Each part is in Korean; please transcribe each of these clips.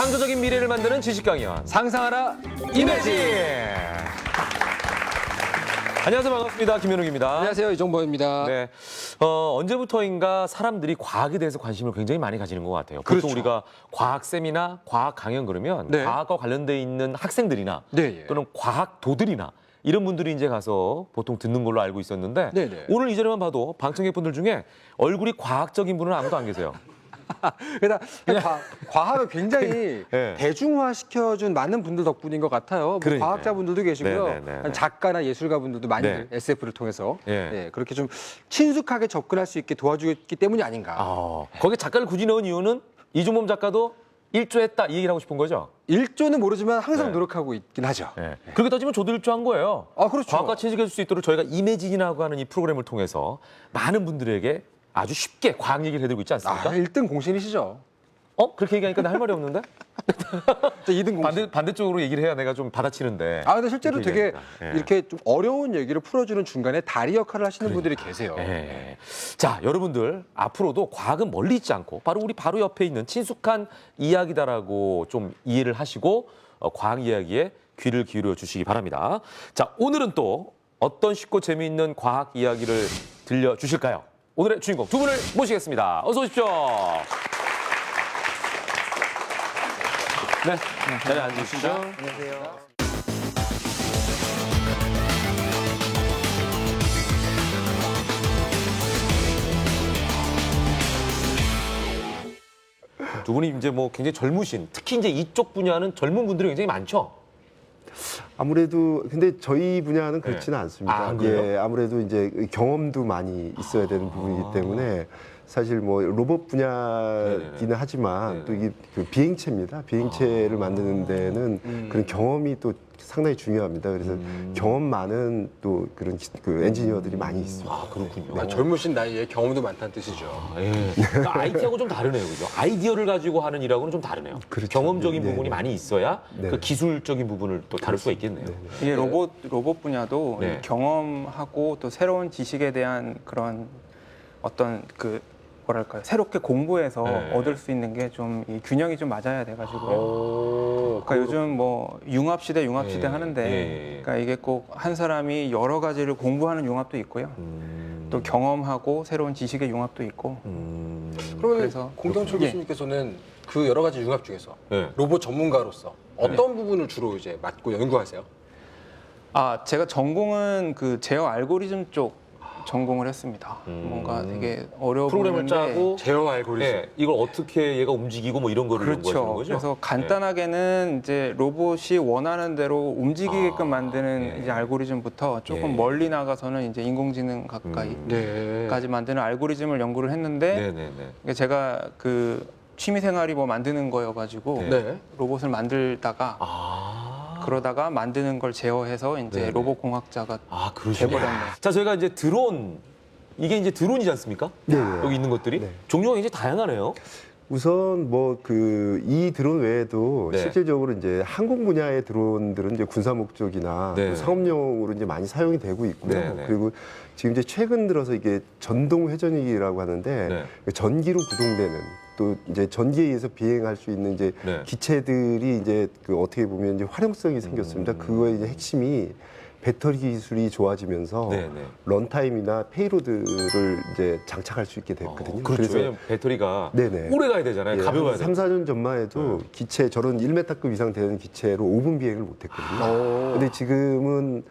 창조적인 미래를 만드는 지식 강연 상상하라 이매진. 안녕하세요, 반갑습니다. 김현욱입니다. 안녕하세요, 이종범입니다. 네, 언제부터인가 사람들이 과학에 대해서 관심을 굉장히 많이 가지는 것 같아요. 보통 그렇죠. 우리가 과학 세미나, 과학 강연 그러면 네. 과학과 관련돼 있는 학생들이나 네, 예. 또는 과학도들이나 이런 분들이 이제 가서 보통 듣는 걸로 알고 있었는데 네, 네. 오늘 이 자리만 봐도 방청객분들 중에 얼굴이 과학적인 분은 아무도 안 계세요. 그러니까 과학을 굉장히 네. 대중화시켜준 많은 분들 덕분인 것 같아요. 뭐 그러니까요. 과학자분들도 계시고요. 네, 네, 네. 작가나 예술가분들도 많이들 네. SF를 통해서 네. 그렇게 좀 친숙하게 접근할 수 있게 도와주기 때문이 아닌가. 거기에 작가를 굳이 넣은 이유는 이종범 작가도 일조했다 이 얘기를 하고 싶은 거죠. 일조는 모르지만 항상 네. 노력하고 있긴 하죠. 네. 그렇게 따지면 저도 일조한 거예요. 아, 그렇죠. 과학과 친숙해질 수 있도록 저희가 이매진이라고 하는 이 프로그램을 통해서 많은 분들에게 아주 쉽게 과학 얘기를 해드리고 있지 않습니까? 1등 공신이시죠. 그렇게 얘기하니까 나 할 말이 없는데? 저 2등 공신. 반대쪽으로 얘기를 해야 내가 좀 받아치는데. 근데 실제로 이렇게 되게 얘기하니까. 예. 이렇게 좀 어려운 얘기를 풀어주는 중간에 다리 역할을 하시는 분들이 계세요. 예. 자, 여러분들 앞으로도 과학은 멀리 있지 않고 바로 옆에 있는 친숙한 이야기다라고 좀 이해를 하시고 과학 이야기에 귀를 기울여 주시기 바랍니다. 자, 오늘은 또 어떤 쉽고 재미있는 과학 이야기를 들려 주실까요? 오늘의 주인공 두 분을 모시겠습니다. 어서 오십시오. 네, 자리에 앉으시죠. 안녕하세요. 두 분이 이제 뭐 굉장히 젊으신, 특히 이제 이쪽 분야는 젊은 분들이 굉장히 많죠. 아무래도 근데 저희 분야는 그렇지는 않습니다. 안 그래요? 예, 아무래도 이제 경험도 많이 있어야 되는 부분이기 때문에 사실 뭐 로봇 분야이기는 네네네. 하지만 네네. 또 이게 그 비행체입니다. 비행체를 만드는 데는 그런 경험이 또 상당히 중요합니다. 그래서 경험 많은 또 그런 그 엔지니어들이 많이 있습니다. 그렇군요. 젊으신 나이에 경험도 많다는 뜻이죠. 예. 그러니까 IT하고 좀 다르네요, 그죠? 아이디어를 가지고 하는 일하고는 좀 다르네요. 그렇죠. 경험적인 네, 부분이 네. 많이 있어야 네. 그 기술적인 부분을 또 다룰 수가 있겠네요. 이게 로봇 분야도 네. 경험하고 또 새로운 지식에 대한 그런 어떤 그 뭐랄까요 새롭게 공부해서 네. 얻을 수 있는 게 좀 이 균형이 좀 맞아야 돼가지고 그러니까 요즘 뭐 융합 시대 예. 하는데 예. 그러니까 이게 꼭 한 사람이 여러 가지를 공부하는 융합도 있고요 또 경험하고 새로운 지식의 융합도 있고 그러면 그래서- 공동철 예. 교수님께서는 그 여러 가지 융합 중에서 예. 로봇 전문가로서 어떤 부분을 주로 이제 맡고 연구하세요? 제가 전공은 그 제어 알고리즘 쪽 전공을 했습니다. 뭔가 되게 어려워 프로그램을 보이는데 짜고 제어 알고리즘. 예, 이걸 어떻게 얘가 움직이고 뭐 이런 거를 연구하시는 그렇죠. 거죠? 그래서 간단하게는 이제 로봇이 원하는 대로 움직이게끔 만드는 예. 이제 알고리즘부터 조금 예. 멀리 나가서는 이제 인공지능 가까이까지 네. 만드는 알고리즘을 연구를 했는데 네네네. 이게 제가 그 취미 생활이 뭐 만드는 거여가지고 네. 네. 로봇을 만들다가 그러다가 만드는 걸 제어해서 이제 네네. 로봇 공학자가 그러시네. 돼버렸네. 자, 저희가 이제 드론, 이게 이제 드론이지 않습니까? 네. 여기 있는 것들이. 네. 종류가 굉장히 다양하네요. 우선 뭐 그 이 드론 외에도 네. 실질적으로 이제 항공 분야의 드론들은 이제 군사 목적이나 네. 또 상업용으로 이제 많이 사용이 되고 있고요. 네, 네. 그리고 지금 이제 최근 들어서 이게 전동 회전익이라고 하는데 네. 전기로 구동되는 또 이제 전기에 의해서 비행할 수 있는 이제 네. 기체들이 이제 그 어떻게 보면 이제 활용성이 생겼습니다. 그거의 이제 핵심이 배터리 기술이 좋아지면서 네, 네. 런타임이나 페이로드를 이제 장착할 수 있게 됐거든요. 그렇죠. 왜냐면 배터리가 네네. 오래 가야 되잖아요. 예, 가벼워야 한 돼. 3, 4년 전만 해도 기체 저런 1m급 이상 되는 기체로 5분 비행을 못 했거든요. 근데 지금은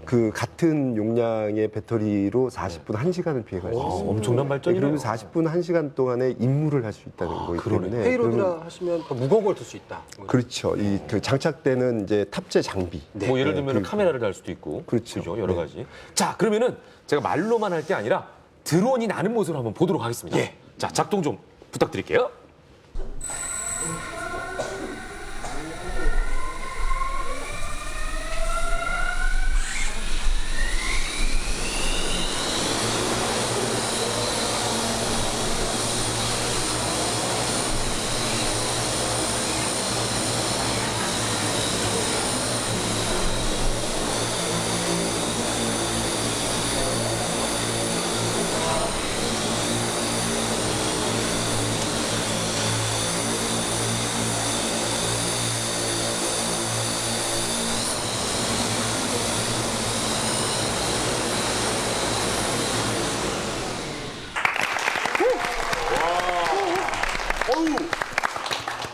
그 같은 용량의 배터리로 40분 1시간을 비행할 수 있습니다. 엄청난 발전이네요. 그러면 40분 1시간 동안에 임무를 할 수 있다는 거기 그러네. 때문에 페이로드라 그러면 하시면 더 무거운 걸 들 수 있다. 그렇죠. 이 그 장착되는 이제 탑재 장비. 뭐 예를 들면 그- 카메라를 달 수도 있고. 그렇죠. 그죠? 여러 네. 가지. 자, 그러면은 제가 말로만 할 게 아니라 드론이 나는 모습을 한번 보도록 하겠습니다. 자, 작동 좀 부탁드릴게요.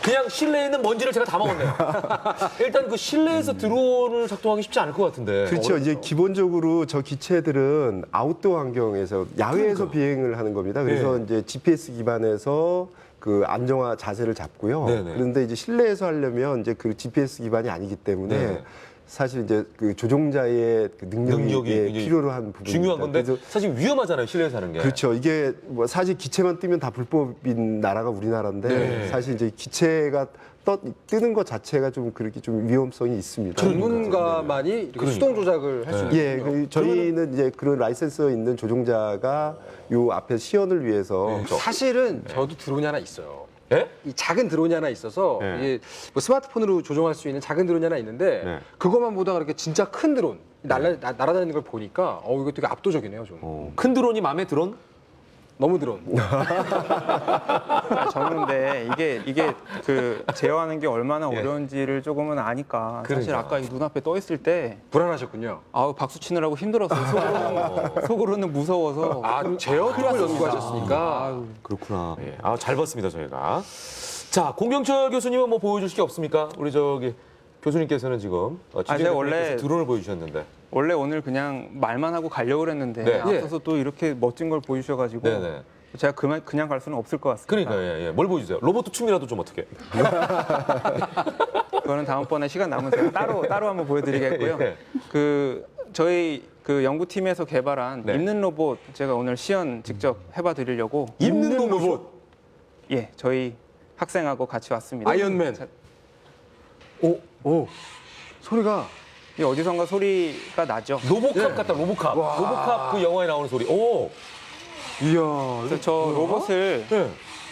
그냥 실내에 있는 먼지를 제가 다 먹었네요. 일단 그 실내에서 드론을 작동하기 쉽지 않을 것 같은데. 그렇죠. 이제 기본적으로 저 기체들은 아웃도어 환경에서 야외에서 비행을 하는 겁니다. 그래서 네. 이제 GPS 기반에서 그 안정화 자세를 잡고요. 네네. 그런데 이제 실내에서 하려면 이제 그 GPS 기반이 아니기 때문에 네네. 사실 이제 그 조종자의 그 능력이 굉장히 필요로 한 부분입니다. 중요한 건데 그래서 사실 위험하잖아요, 실내에서 하는 게. 그렇죠. 이게 뭐 사실 기체만 뜨면 다 불법인 나라가 우리나라인데 네. 사실 이제 기체가 뜨는 것 자체가 좀 그렇게 좀 위험성이 있습니다. 전문가만이 이렇게 수동 조작을 할 수 있는 예, 저희는 이제 그런 라이센스 있는 조종자가 요 앞에 시연을 위해서 사실은 저도 드론이 하나 있어요. 예? 이 작은 드론이 하나 있어서 네. 이게 뭐 스마트폰으로 조종할 수 있는 작은 드론이 하나 있는데 네. 그것만 보다가 이렇게 진짜 큰 드론 날아다니는 걸 보니까 이거 되게 압도적이네요. 좀. 큰 드론이 마음에 들어? 너무 드론. 저는 근데 이게 그 제어하는 게 얼마나 예. 어려운지를 조금은 아니까 사실 그러니까. 아까 이 눈앞에 떠 있을 때 불안하셨군요. 아우 박수 치느라고 힘들었어요. 속으로는 무서워서. 제어 쪽을 연구하셨으니까. 그렇구나. 예. 잘 봤습니다, 저희가. 자, 공병철 교수님은 뭐 보여주실 게 없습니까? 우리 저기 교수님께서는 지금 제가 원래 드론을 보여주셨는데. 원래 오늘 그냥 말만 하고 가려고 그랬는데 네. 앞서서 또 이렇게 멋진 걸 보여주셔가지고 네네. 제가 그냥 갈 수는 없을 것 같습니다. 그러니까 예. 뭘 보여주세요? 로봇 춤이라도 좀 어떻게? 그거는 다음번에 시간 남으면 제가 따로 한번 보여드리겠고요. 예. 그 저희 그 연구팀에서 개발한 네. 입는 로봇 제가 오늘 시연 직접 해봐 드리려고 입는 로봇. 예 저희 학생하고 같이 왔습니다. 아이언맨. 자, 오, 소리가 이 어디선가 소리가 나죠. 로보캅 같다, 로보캅. 로보캅 그 영화에 나오는 소리. 오. 이야. 그래서 저 로봇을 네.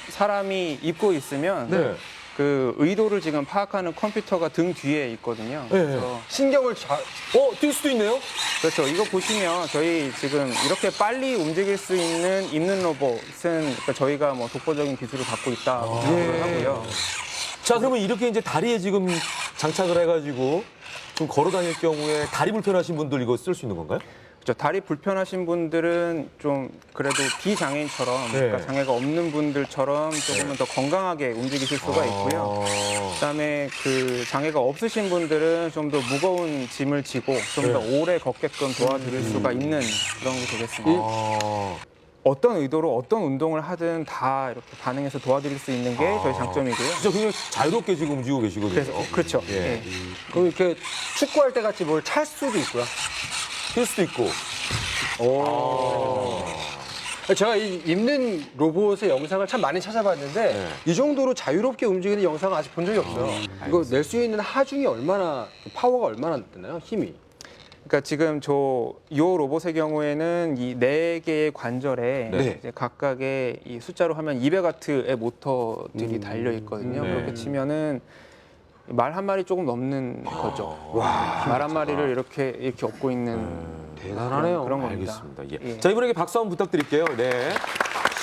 사람이 입고 있으면 네. 그 의도를 지금 파악하는 컴퓨터가 등 뒤에 있거든요. 네. 그래서 신경을 뛸 수도 있네요? 그렇죠. 이거 보시면 저희 지금 이렇게 빨리 움직일 수 있는 입는 로봇은 그러니까 저희가 뭐 독보적인 기술을 갖고 있다고 생각을 하고요. 자, 그러면 이렇게 이제 다리에 지금 장착을 해가지고 좀 걸어 다닐 경우에 다리 불편하신 분들 이거 쓸 수 있는 건가요? 그렇죠. 다리 불편하신 분들은 좀 그래도 비장애인처럼 네. 그러니까 장애가 없는 분들처럼 조금은 더 건강하게 움직이실 수가 있고요. 그다음에 그 장애가 없으신 분들은 좀 더 무거운 짐을 지고 좀 더 오래 걷게끔 도와드릴 수가 있는 그런 게 되겠습니다. 어떤 의도로 어떤 운동을 하든 다 이렇게 반응해서 도와드릴 수 있는 게 저희 장점이고요. 진짜 그냥 자유롭게 지금 움직이고 계시거든요. 그래서 그렇죠. 예. 예. 그럼 이렇게 축구할 때 같이 뭘 찰 수도 있고요. 뛸 수도 있고. 제가 이 입는 로봇의 영상을 참 많이 찾아봤는데 네. 이 정도로 자유롭게 움직이는 영상을 아직 본 적이 없어요. 이거 낼 수 있는 하중이 얼마나 파워가 얼마나 되나요? 힘이? 그러니까 지금 요 로봇의 경우에는 이 4개의 관절에 네. 이제 각각의 이 숫자로 하면 200와트의 모터들이 달려 있거든요. 네. 그렇게 치면은 말 한 마리 조금 넘는 거죠. 말 한 마리를 이렇게 업고 있는 대단하네요. 그런 겁니다. 알겠습니다. 예. 예. 자, 이분에게 박수 한번 부탁드릴게요. 네.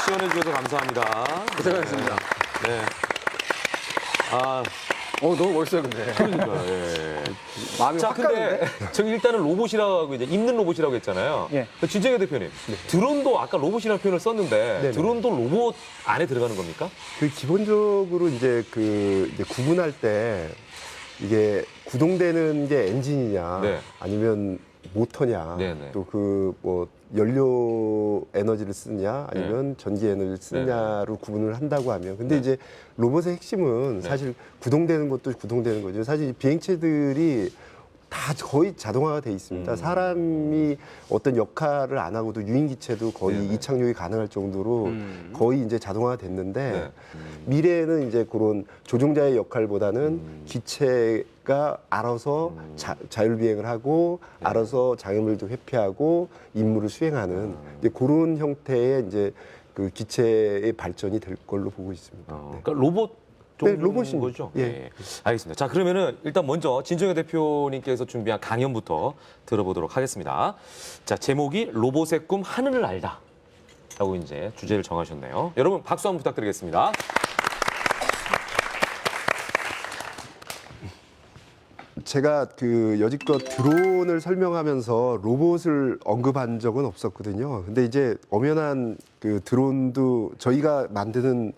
시연해 주셔서 감사합니다. 고생하셨습니다. 네. 너무 멋있어요, 근데. 그러니까, 예. 마음이 자, 확 근데 가는데? 저기 일단은 로봇이라고 하고 이제 입는 로봇이라고 했잖아요. 예. 진정혜 대표님, 드론도 아까 로봇이라는 표현을 썼는데 네네. 드론도 로봇 안에 들어가는 겁니까? 그 기본적으로 이제 이제 구분할 때 이게 구동되는 게 엔진이냐 네. 아니면 모터냐 네네. 또 그 뭐 연료 에너지를 쓰느냐 아니면 전기 에너지를 쓰느냐로 구분을 한다고 하면 근데 네. 이제 로봇의 핵심은 네. 사실 구동되는 것도 구동되는 거죠. 사실 비행체들이 다 거의 자동화가 돼 있습니다. 사람이 어떤 역할을 안 하고도 유인기체도 거의 네네. 이착륙이 가능할 정도로 거의 이제 자동화가 됐는데 네. 미래에는 이제 그런 조종자의 역할보다는 기체가 알아서 자율비행을 하고 알아서 장애물도 회피하고 임무를 수행하는 이제 그런 형태의 이제 그 기체의 발전이 될 걸로 보고 있습니다. 네. 그러니까 로봇 네, 종류인 로봇입니다. 거죠? 예. 알겠습니다. 자, 그러면은 일단 먼저 진정혜 대표님께서 준비한 강연부터 들어보도록 하겠습니다. 자, 제목이 로봇의 꿈 하늘을 알다. 라고 이제 주제를 정하셨네요. 여러분 박수 한번 부탁드리겠습니다. 제가 그 여지껏 드론을 설명하면서 로봇을 언급한 적은 없었거든요. 근데 이제 엄연한 그 드론도 저희가 만드는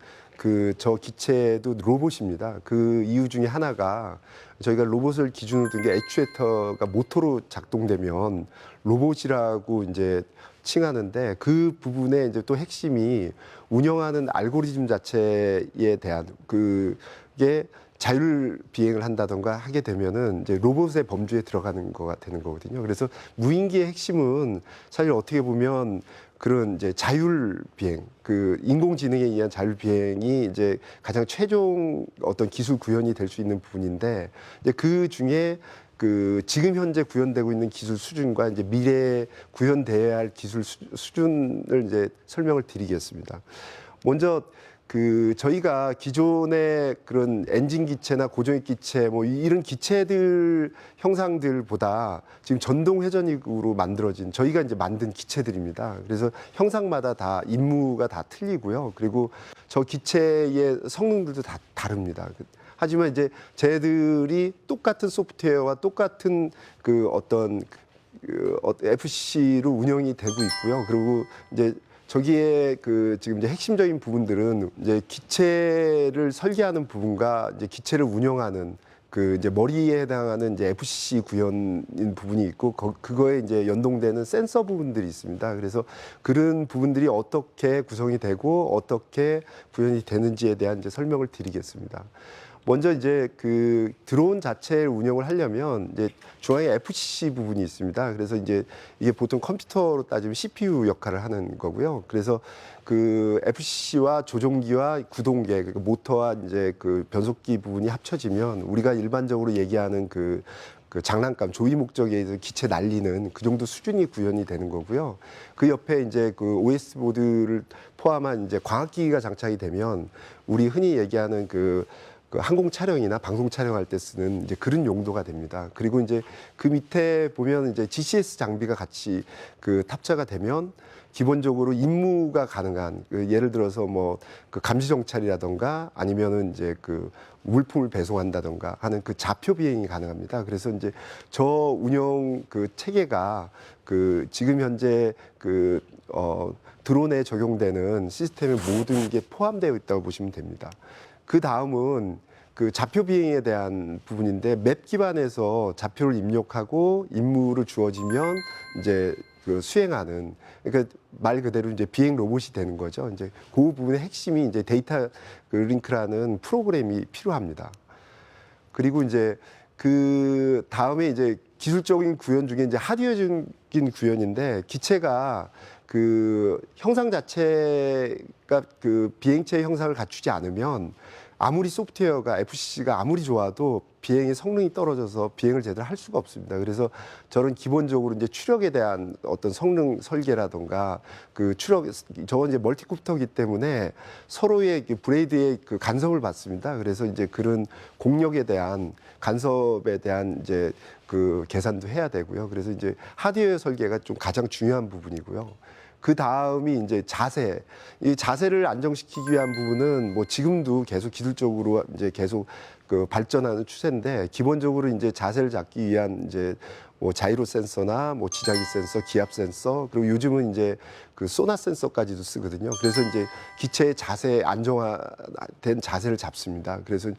저 기체도 로봇입니다. 그 이유 중에 하나가 저희가 로봇을 기준으로 둔 게 액추에이터가 모터로 작동되면 로봇이라고 이제 칭하는데 그 부분에 이제 또 핵심이 운영하는 알고리즘 자체에 대한 그게 자율 비행을 한다던가 하게 되면은 이제 로봇의 범주에 들어가는 거가 되는 거거든요. 그래서 무인기의 핵심은 사실 어떻게 보면 그런 이제 자율 비행, 그 인공지능에 의한 자율 비행이 이제 가장 최종 어떤 기술 구현이 될 수 있는 부분인데 이제 그 중에 그 지금 현재 구현되고 있는 기술 수준과 이제 미래에 구현돼야 할 기술 수준을 이제 설명을 드리겠습니다. 먼저 저희가 기존의 그런 엔진 기체나 고정익 기체 뭐 이런 기체들 형상들보다 지금 전동 회전익으로 만들어진 저희가 이제 만든 기체들입니다. 그래서 형상마다 다 임무가 다 틀리고요. 그리고 저 기체의 성능들도 다 다릅니다. 하지만 이제 쟤들이 똑같은 소프트웨어와 똑같은 FC로 운영이 되고 있고요. 그리고 이제 저기에 지금 이제 핵심적인 부분들은 이제 기체를 설계하는 부분과 이제 기체를 운영하는 이제 머리에 해당하는 이제 FC 구현인 부분이 있고 그거에 이제 연동되는 센서 부분들이 있습니다. 그래서 그런 부분들이 어떻게 구성이 되고 어떻게 구현이 되는지에 대한 이제 설명을 드리겠습니다. 먼저 이제 드론 자체를 운영을 하려면 이제 중앙에 FC 부분이 있습니다. 그래서 이제 이게 보통 컴퓨터로 따지면 CPU 역할을 하는 거고요. 그래서 FC와 조종기와 구동계, 그러니까 모터와 이제 변속기 부분이 합쳐지면 우리가 일반적으로 얘기하는 그 장난감, 조이 목적에 의해서 기체 날리는 그 정도 수준이 구현이 되는 거고요. 그 옆에 이제 OS 보드를 포함한 이제 광학기기가 장착이 되면 우리 흔히 얘기하는 항공 촬영이나 방송 촬영할 때 쓰는 이제 그런 용도가 됩니다. 그리고 이제 그 밑에 보면 이제 GCS 장비가 같이 탑재가 되면 기본적으로 임무가 가능한 예를 들어서 뭐 감시 정찰이라던가 아니면은 이제 물품을 배송한다던가 하는 좌표 비행이 가능합니다. 그래서 이제 저 운영 체계가 지금 현재 드론에 적용되는 시스템의 모든 게 포함되어 있다고 보시면 됩니다. 그 다음은 좌표 비행에 대한 부분인데 맵 기반에서 좌표를 입력하고 임무를 주어지면 이제 수행하는, 그러니까 말 그대로 이제 비행 로봇이 되는 거죠. 이제 그 부분의 핵심이 이제 데이터 링크라는 프로그램이 필요합니다. 그리고 이제 다음에 이제 기술적인 구현 중에 이제 하드웨어적인 구현인데 기체가 형상 자체가 비행체의 형상을 갖추지 않으면 아무리 소프트웨어가 FCC가 아무리 좋아도 비행의 성능이 떨어져서 비행을 제대로 할 수가 없습니다. 그래서 저는 기본적으로 이제 추력에 대한 어떤 성능 설계라던가 저건 이제 멀티콥터이기 때문에 서로의 브레이드의 간섭을 받습니다. 그래서 이제 그런 공력에 대한 간섭에 대한 이제 계산도 해야 되고요. 그래서 이제 하드웨어 설계가 좀 가장 중요한 부분이고요. 그 다음이 이제 자세. 이 자세를 안정시키기 위한 부분은 뭐 지금도 계속 기술적으로 이제 계속 발전하는 추세인데 기본적으로 이제 자세를 잡기 위한 이제 뭐 자이로 센서나 뭐 지자기 센서, 기압 센서, 그리고 요즘은 이제 소나 센서까지도 쓰거든요. 그래서 이제 기체의 자세 안정화된 자세를 잡습니다. 그래서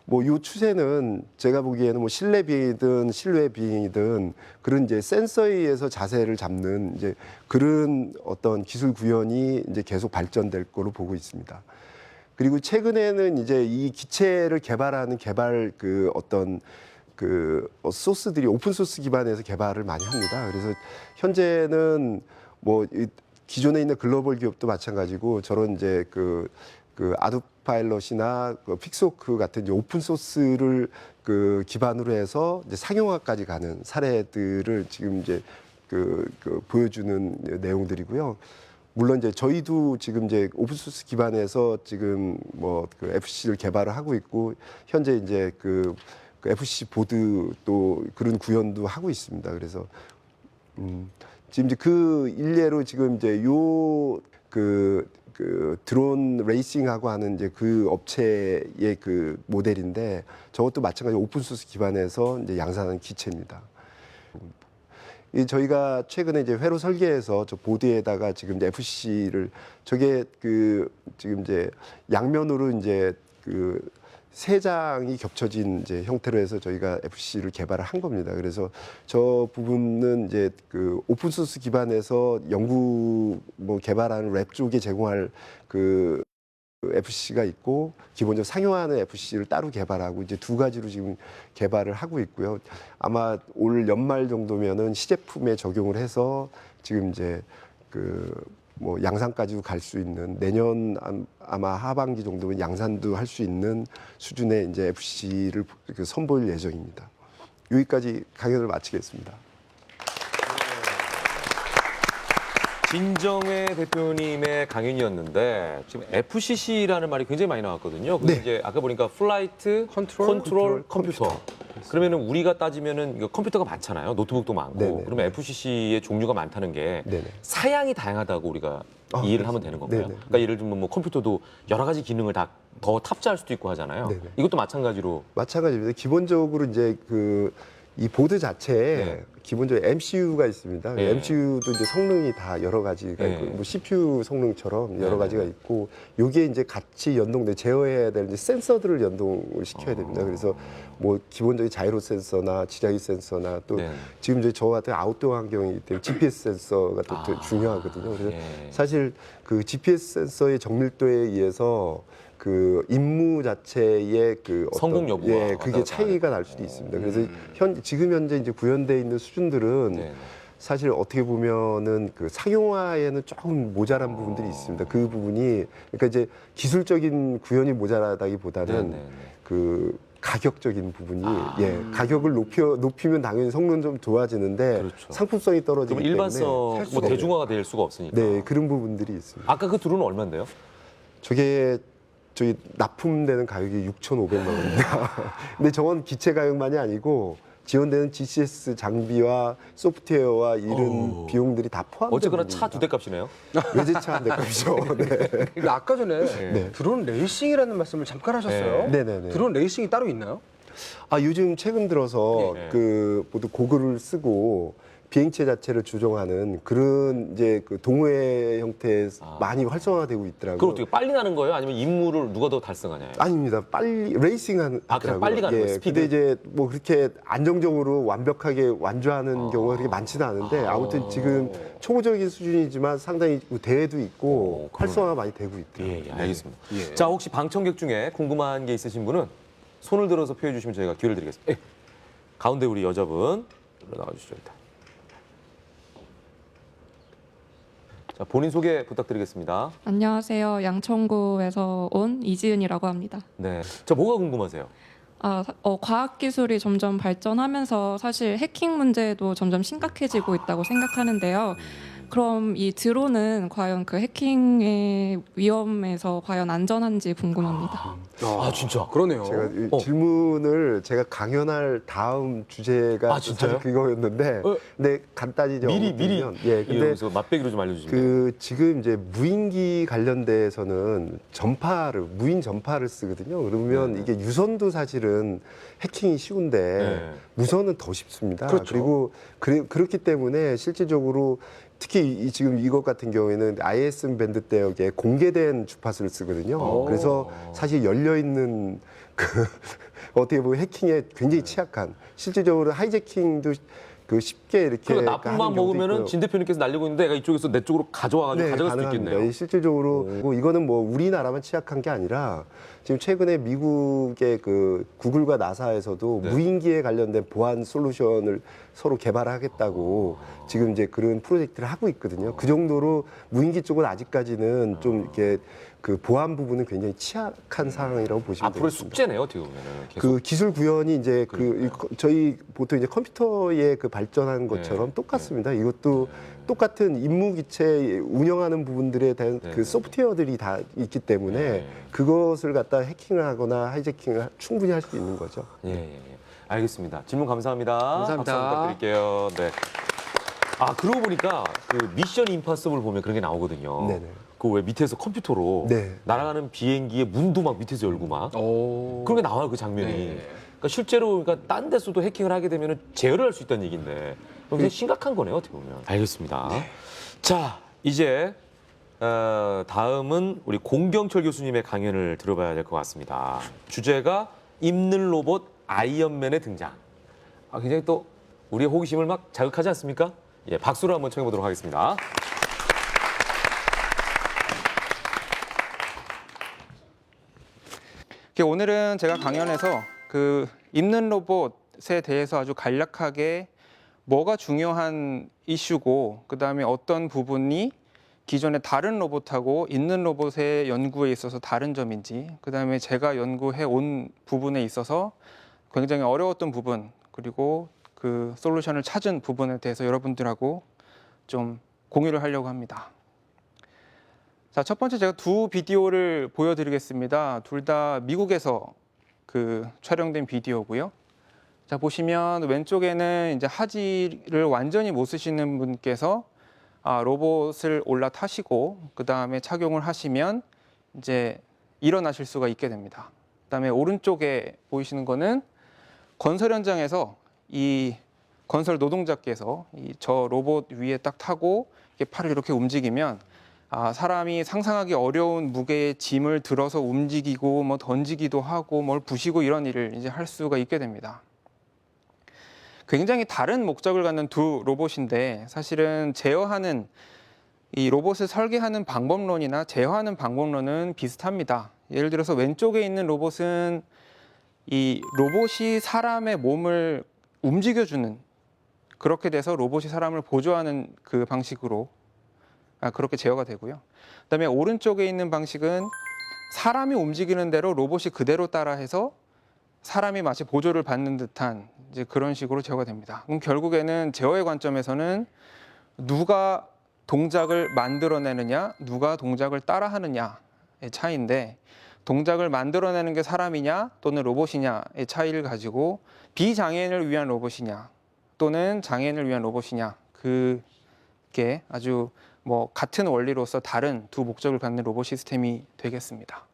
뭐 요 추세는 제가 보기에는 뭐 실내 비행이든 실외 비행이든 그런 이제 센서에 의해서 자세를 잡는 이제 그런 어떤 기술 구현이 이제 계속 발전될 거로 보고 있습니다. 그리고 최근에는 이제 이 기체를 개발하는 소스들이 오픈소스 기반에서 개발을 많이 합니다. 그래서 현재는 뭐 기존에 있는 글로벌 기업도 마찬가지고 저런 이제 아두파일럿이나 픽스호크 같은 이제 오픈소스를 기반으로 해서 이제 상용화까지 가는 사례들을 지금 이제 보여주는 내용들이고요. 물론 이제 저희도 지금 이제 오픈소스 기반에서 지금 뭐 FC를 개발을 하고 있고 현재 이제 FC 보드 또 그런 구현도 하고 있습니다. 그래서 지금 이제 일례로 지금 이제 드론 레이싱하고 하는 이제 업체의 모델인데 저것도 마찬가지로 오픈소스 기반에서 이제 양산하는 기체입니다. 저희가 최근에 이제 회로 설계해서 저 보드에다가 지금 이제 FC를 저게 지금 이제 양면으로 이제 세 장이 겹쳐진 이제 형태로 해서 저희가 FC를 개발을 한 겁니다. 그래서 저 부분은 이제 오픈 소스 기반에서 연구 개발하는 랩 쪽에 제공할 FC가 있고 기본적으로 상용화하는 FC를 따로 개발하고 이제 두 가지로 지금 개발을 하고 있고요. 아마 올 연말 정도면은 시제품에 적용을 해서 지금 이제 양산까지도 갈 수 있는 내년 아마 하반기 정도면 양산도 할 수 있는 수준의 이제 FC를 선보일 예정입니다. 여기까지 강연을 마치겠습니다. 진정회 대표님의 강연이었는데 지금 FCC라는 말이 굉장히 많이 나왔거든요. 근데 네. 이제 아까 보니까 플라이트 컨트롤 컴퓨터. 그러면은 우리가 따지면은 이거 컴퓨터가 많잖아요. 노트북도 많고. 네네. 그러면 FCC의 종류가 많다는 게 네네. 사양이 다양하다고 우리가 이해를 하면 되는 건가요? 네네. 그러니까 예를 들면 뭐 컴퓨터도 여러 가지 기능을 다 더 탑재할 수도 있고 하잖아요. 네네. 이것도 마찬가지로 마찬가지입니다. 기본적으로 이제 이 보드 자체에 네. 기본적으로 MCU가 있습니다. 네. MCU도 이제 성능이 다 여러 가지가 네. 있고, 뭐 CPU 성능처럼 여러 네. 가지가 있고, 요게 이제 같이 제어해야 될 이제 센서들을 연동을 시켜야 됩니다. 그래서 뭐 기본적인 자이로 센서나 지라기 센서나 또 네. 지금 이제 저 같은 아웃도어 환경이기 때문에 GPS 센서가 또 되게 중요하거든요. 그래서 예. 사실 GPS 센서의 정밀도에 의해서 임무 자체의 성공 여부가 예, 왔다 그게 갔다 차이가 날 수도 있습니다. 그래서 지금 현재 이제 구현되어 있는 수준들은 네. 사실 어떻게 보면은 상용화에는 조금 모자란 부분들이 있습니다. 그 부분이 그러니까 이제 기술적인 구현이 모자라다기보다는 네. 가격적인 부분이 가격을 높이면 당연히 성능 좀 좋아지는데 그렇죠. 상품성이 떨어지기 그럼 때문에 일반성 뭐 살 수가 대중화가 될 수가 없으니까. 네, 그런 부분들이 있습니다. 아까 그 둘은 얼마인데요? 저게 저희 납품되는 가격이 6,500만 원입니다. 근데 저건 기체 가격만이 아니고 지원되는 GCS 장비와 소프트웨어와 이런 비용들이 다 포함된 어쨌거나 차 두 대 값이네요. 외제차 한 대 값이죠. 네. 근데 아까 전에 네. 드론 레이싱이라는 말씀을 잠깐 하셨어요. 네. 네네네. 드론 레이싱이 따로 있나요? 요즘 최근 들어서 네. 모두 고글을 쓰고 비행체 자체를 조종하는 그런 이제 동호회 형태의 많이 활성화되고 있더라고요. 그럼 어떻게 빨리 나는 거예요? 아니면 임무를 누가 더 달성하냐요? 아닙니다. 빨리 레이싱하는 그냥 빨리 가는 거예요, 스피드? 근데 이제 뭐 그렇게 안정적으로 완벽하게 완주하는 경우가 그렇게 많지는 않은데 아무튼 지금 초보적인 수준이지만 상당히 대회도 있고 활성화가 많이 되고 있더라고요. 예, 알겠습니다. 예. 자, 혹시 방청객 중에 궁금한 게 있으신 분은 손을 들어서 표해 주시면 저희가 기회를 드리겠습니다. 예. 가운데 우리 여자분 일로 나와주시죠. 일단. 자, 본인 소개 부탁드리겠습니다. 안녕하세요. 양천구에서 온 이지은이라고 합니다. 네. 자, 뭐가 궁금하세요? 과학기술이 점점 발전하면서 사실 해킹 문제도 점점 심각해지고 있다고 생각하는데요. 그럼 이 드론은 과연 그 해킹의 위험에서 과연 안전한지 궁금합니다. 진짜? 그러네요. 제가 이 질문을 제가 강연할 다음 주제가 진짜요? 사실 그거였는데 근데 간단히 좀 미리 언급드리면, 근데 여기서 맛배기로 좀 알려주시면. 지금 이제 무인기 관련돼서는 무인 전파를 쓰거든요. 그러면 이게 유선도 사실은 해킹이 쉬운데 네. 무선은 더 쉽습니다. 그렇죠. 그리고 그렇기 때문에 실질적으로 특히 지금 이것 같은 경우에는 ISM 밴드 대역에 공개된 주파수를 쓰거든요. 그래서 사실 열려 있는 어떻게 보면 해킹에 굉장히 취약한 실질적으로 하이제킹도 쉽게 이렇게 그러니까 하는 나쁜만 경우도 먹으면은 있고요. 진 대표님께서 날리고 있는데 내가 이쪽에서 내 쪽으로 가져와가지고 가져갈 수도 가능합니다. 있겠네요. 실질적으로 이거는 뭐 우리나라만 취약한 게 아니라 지금 최근에 미국의 구글과 나사에서도 네. 무인기에 관련된 보안 솔루션을 서로 개발하겠다고 지금 이제 그런 프로젝트를 하고 있거든요. 그 정도로 무인기 쪽은 아직까지는 좀 이렇게 보안 부분은 굉장히 취약한 상황이라고 보시면 앞으로의 되겠습니다. 숙제네요, 어떻게 보면은. 계속. 기술 구현이 이제 저희 보통 이제 컴퓨터에 발전한 것처럼 네. 똑같습니다. 이것도 똑같은 임무 기체 운영하는 부분들에 대한 네. 소프트웨어들이 다 있기 때문에 네. 그것을 갖다 해킹을 하거나 하이제킹을 충분히 할 수 있는 거죠. 예. 알겠습니다. 질문 감사합니다. 감사합니다. 박수 부탁드릴게요. 네. 그러고 보니까 미션 임파서블 보면 그런 게 나오거든요. 네네. 왜 밑에서 컴퓨터로 네. 날아가는 비행기의 문도 막 밑에서 열고 막 그런 게 나와요, 그 장면이. 네. 그러니까 실제로 딴 데서도 해킹을 하게 되면 제어를 할 수 있다는 얘기인데 굉장히 심각한 거네요, 어떻게 보면. 알겠습니다. 자, 이제 다음은 우리 공경철 교수님의 강연을 들어봐야 될 것 같습니다. 주제가 입는 로봇 아이언맨의 등장. 굉장히 또 우리의 호기심을 막 자극하지 않습니까? 예, 박수로 한번 청해 보도록 하겠습니다. 오늘은 제가 강연에서 그 입는 로봇에 대해서 아주 간략하게 뭐가 중요한 이슈고, 그 다음에 어떤 부분이 기존의 다른 로봇하고 있는 로봇의 연구에 있어서 다른 점인지, 그 다음에 제가 연구해 온 부분에 있어서 굉장히 어려웠던 부분, 그리고 그 솔루션을 찾은 부분에 대해서 여러분들하고 좀 공유를 하려고 합니다. 자, 첫 번째 제가 두 비디오를 보여드리겠습니다. 둘 다 미국에서 그 촬영된 비디오고요. 자, 보시면 왼쪽에는 이제 하지를 완전히 못 쓰시는 분께서 로봇을 올라타시고 그 다음에 착용을 하시면 이제 일어나실 수가 있게 됩니다. 그 다음에 오른쪽에 보이시는 거는 건설 현장에서 이 건설 노동자께서 저 로봇 위에 딱 타고 팔을 이렇게 움직이면 사람이 상상하기 어려운 무게의 짐을 들어서 움직이고 뭐 던지기도 하고 뭘 부시고 이런 일을 이제 할 수가 있게 됩니다. 굉장히 다른 목적을 갖는 두 로봇인데, 사실은 제어하는 이 로봇을 설계하는 방법론이나 제어하는 방법론은 비슷합니다. 예를 들어서 왼쪽에 있는 로봇은 이 로봇이 사람의 몸을 움직여주는, 그렇게 돼서 로봇이 사람을 보조하는 그 방식으로 그렇게 제어가 되고요. 그다음에 오른쪽에 있는 방식은 사람이 움직이는 대로 로봇이 그대로 따라해서 사람이 마치 보조를 받는 듯한 이제 그런 식으로 제어가 됩니다. 그럼 결국에는 제어의 관점에서는 누가 동작을 만들어내느냐, 누가 동작을 따라하느냐의 차이인데, 동작을 만들어내는 게 사람이냐 또는 로봇이냐의 차이를 가지고 비장애인을 위한 로봇이냐 또는 장애인을 위한 로봇이냐, 그게 아주 뭐 같은 원리로서 다른 두 목적을 갖는 로봇 시스템이 되겠습니다.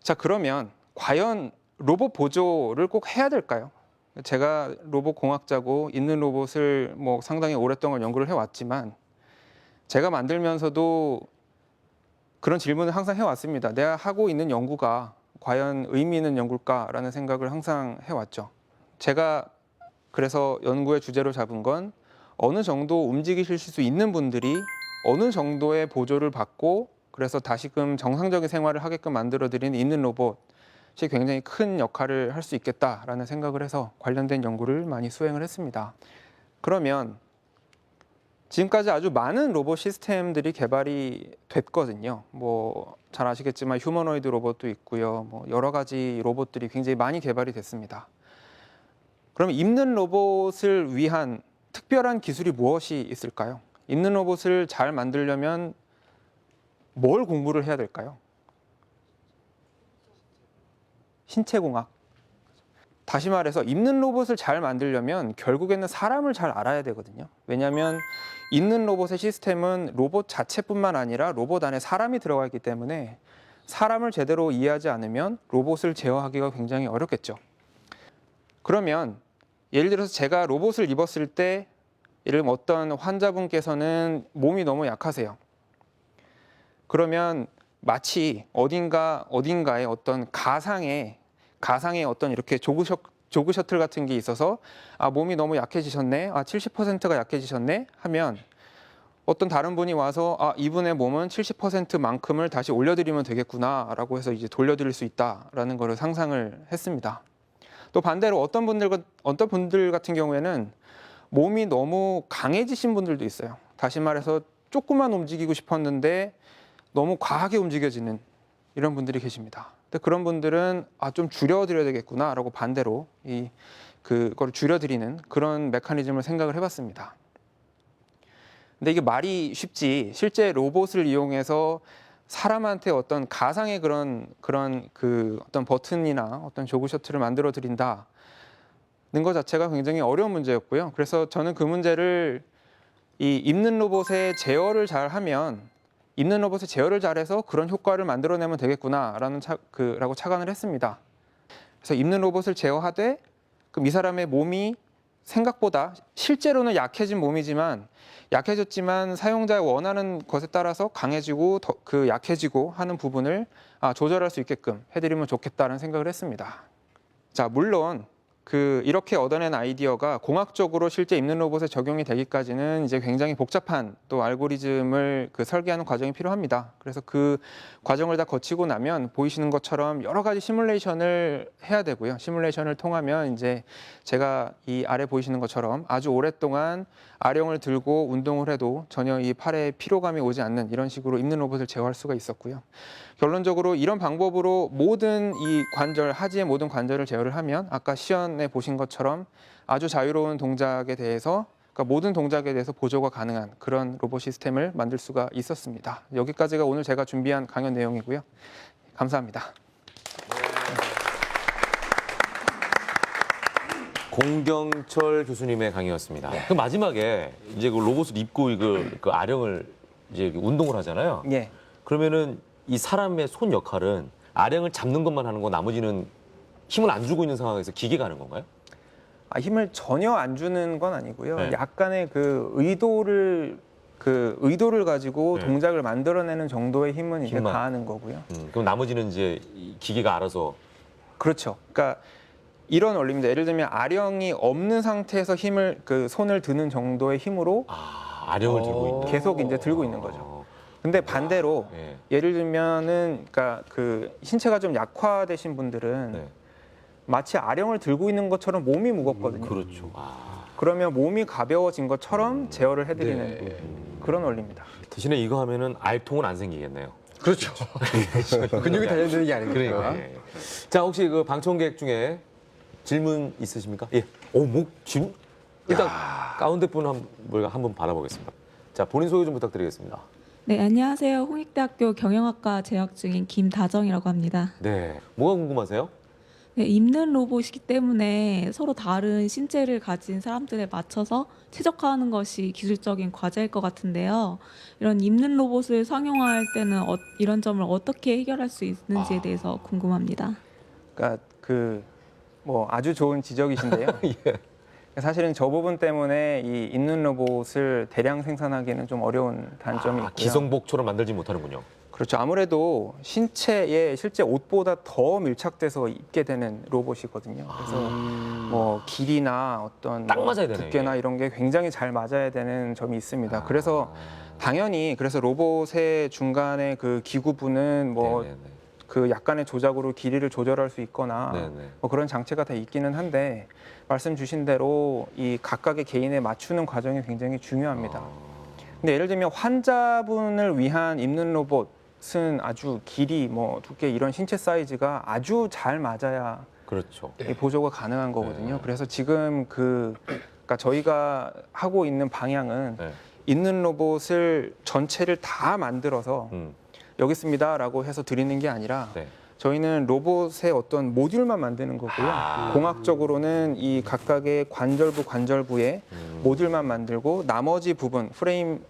자, 그러면 과연 로봇 보조를 꼭 해야 될까요? 제가 로봇 공학자고 있는 로봇을 뭐 상당히 오랫동안 연구를 해왔지만, 제가 만들면서도 그런 질문을 항상 해왔습니다. 내가 하고 있는 연구가 과연 의미 있는 연구일까라는 생각을 항상 해왔죠. 제가 그래서 연구의 주제로 잡은 건 어느 정도 움직이실 수 있는 분들이 어느 정도의 보조를 받고 그래서 다시금 정상적인 생활을 하게끔 만들어드리는 있는 로봇이 굉장히 큰 역할을 할 수 있겠다라는 생각을 해서 관련된 연구를 많이 수행을 했습니다. 그러면 지금까지 아주 많은 로봇 시스템들이 개발이 됐거든요. 뭐 잘 아시겠지만 휴머노이드 로봇도 있고요. 뭐 여러 가지 로봇들이 굉장히 많이 개발이 됐습니다. 그럼 입는 로봇을 위한 특별한 기술이 무엇이 있을까요? 입는 로봇을 잘 만들려면 뭘 공부를 해야 될까요? 신체공학. 다시 말해서 입는 로봇을 잘 만들려면 결국에는 사람을 잘 알아야 되거든요. 왜냐하면 입는 로봇의 시스템은 로봇 자체뿐만 아니라 로봇 안에 사람이 들어가 있기 때문에 사람을 제대로 이해하지 않으면 로봇을 제어하기가 굉장히 어렵겠죠. 그러면 예를 들어서 제가 로봇을 입었을 때, 예를 들면 어떤 환자분께서는 몸이 너무 약하세요. 그러면 마치 어딘가에 어떤 가상의 어떤 이렇게 조그 셔틀 같은 게 있어서 몸이 너무 약해지셨네, 70%가 약해지셨네 하면 어떤 다른 분이 와서 이분의 몸은 70%만큼을 다시 올려드리면 되겠구나라고 해서 이제 돌려드릴 수 있다라는 거를 상상을 했습니다. 또 반대로 어떤 분들 같은 경우에는 몸이 너무 강해지신 분들도 있어요. 다시 말해서 조금만 움직이고 싶었는데 너무 과하게 움직여지는 이런 분들이 계십니다. 근데 그런 분들은 좀 줄여드려야 되겠구나라고 반대로 그걸 줄여드리는 그런 메커니즘을 생각을 해봤습니다. 근데 이게 말이 쉽지 실제 로봇을 이용해서 사람한테 어떤 가상의 그런 어떤 버튼이나 어떤 조그 셔틀을 만들어 드린다는 것 자체가 굉장히 어려운 문제였고요. 그래서 저는 그 문제를 이 입는 로봇의 제어를 잘하면, 입는 로봇의 제어를 잘해서 그런 효과를 만들어내면 되겠구나라는 라고 착안을 했습니다. 그래서 입는 로봇을 제어하되 그럼 이 사람의 몸이 생각보다 실제로는 약해졌지만 사용자의 원하는 것에 따라서 강해지고 그 약해지고 하는 부분을 조절할 수 있게끔 해드리면 좋겠다는 생각을 했습니다. 자, 물론 이렇게 얻어낸 아이디어가 공학적으로 실제 입는 로봇에 적용이 되기까지는 이제 굉장히 복잡한 또 알고리즘을 설계하는 과정이 필요합니다. 그래서 그 과정을 다 거치고 나면 보이시는 것처럼 여러 가지 시뮬레이션을 해야 되고요. 시뮬레이션을 통하면 이제 제가 이 아래 보이시는 것처럼 아주 오랫동안 아령을 들고 운동을 해도 전혀 이 팔에 피로감이 오지 않는 이런 식으로 입는 로봇을 제어할 수가 있었고요. 결론적으로 이런 방법으로 모든 이 관절, 하지의 모든 관절을 제어를 하면 아까 시연에 보신 것처럼 아주 자유로운 동작에 대해서 그러니까 모든 동작에 대해서 보조가 가능한 그런 로봇 시스템을 만들 수가 있었습니다. 여기까지가 오늘 제가 준비한 강연 내용이고요. 감사합니다. 공경철 교수님의 강의였습니다. 그 마지막에 이제 그 로봇을 입고 그 아령을 이제 운동을 하잖아요. 예. 그러면은 이 사람의 손 역할은 아령을 잡는 것만 하는 거 나머지는 힘을 안 주고 있는 상황에서 기계가 하는 건가요? 힘을 전혀 안 주는 건 아니고요. 네. 약간의 의도를 가지고 네. 동작을 만들어내는 정도의 힘은 이제 힘만. 가하는 거고요. 그럼 나머지는 이제 이 기계가 알아서 그렇죠. 그러니까 이런 원리입니다. 예를 들면 아령이 없는 상태에서 손을 드는 정도의 힘으로 아령을 들고 있는. 계속 이제 들고 있는 거죠. 근데 반대로 네. 예를 들면은 그러니까 신체가 좀 약화되신 분들은 네. 마치 아령을 들고 있는 것처럼 몸이 무겁거든요. 그렇죠. 그러면 몸이 가벼워진 것처럼 제어를 해드리는 그런 원리입니다. 대신에 이거 하면은 알통은 안 생기겠네요. 그렇죠. 근육이 단련되는 게 아니니까. 그러니까. 예. 자, 혹시 그 방청객 중에 질문 있으십니까? 예. 질문? 일단 가운데 분 한번 받아보겠습니다. 자, 본인 소개 좀 부탁드리겠습니다. 네, 안녕하세요. 홍익대학교 경영학과 재학 중인 김다정이라고 합니다. 네. 뭐가 궁금하세요? 네, 입는 로봇이기 때문에 서로 다른 신체를 가진 사람들에 맞춰서 최적화하는 것이 기술적인 과제일 것 같은데요. 이런 입는 로봇을 상용화할 때는 이런 점을 어떻게 해결할 수 있는지에 대해서 궁금합니다. 그러니까 아주 좋은 지적이신데요. 예. 사실은 저 부분 때문에 이 입는 로봇을 대량 생산하기는 좀 어려운 단점이 있고요. 기성복처럼 만들지 못하는군요. 그렇죠. 아무래도 신체에 실제 옷보다 더 밀착돼서 입게 되는 로봇이거든요. 그래서 길이나 어떤 딱 맞아야 되네, 두께나 이게. 이런 게 굉장히 잘 맞아야 되는 점이 있습니다. 그래서 당연히 로봇의 중간에 그 기구부는 네네네. 약간의 조작으로 길이를 조절할 수 있거나 네네. 그런 장치가 다 있기는 한데 말씀 주신 대로 이 각각의 개인에 맞추는 과정이 굉장히 중요합니다. 근데 예를 들면 환자분을 위한 입는 로봇은 아주 길이, 두께 이런 신체 사이즈가 아주 잘 맞아야 그렇죠. 이 보조가 가능한 거거든요. 네. 그래서 지금 그러니까 저희가 하고 있는 방향은 네. 입는 로봇을 전체를 다 만들어서 여기 있습니다라고 해서 드리는 게 아니라 네. 저희는 로봇의 어떤 모듈만 만드는 거고요. 공학적으로는 이 각각의 관절부에 모듈만 만들고 나머지 부분, 프레임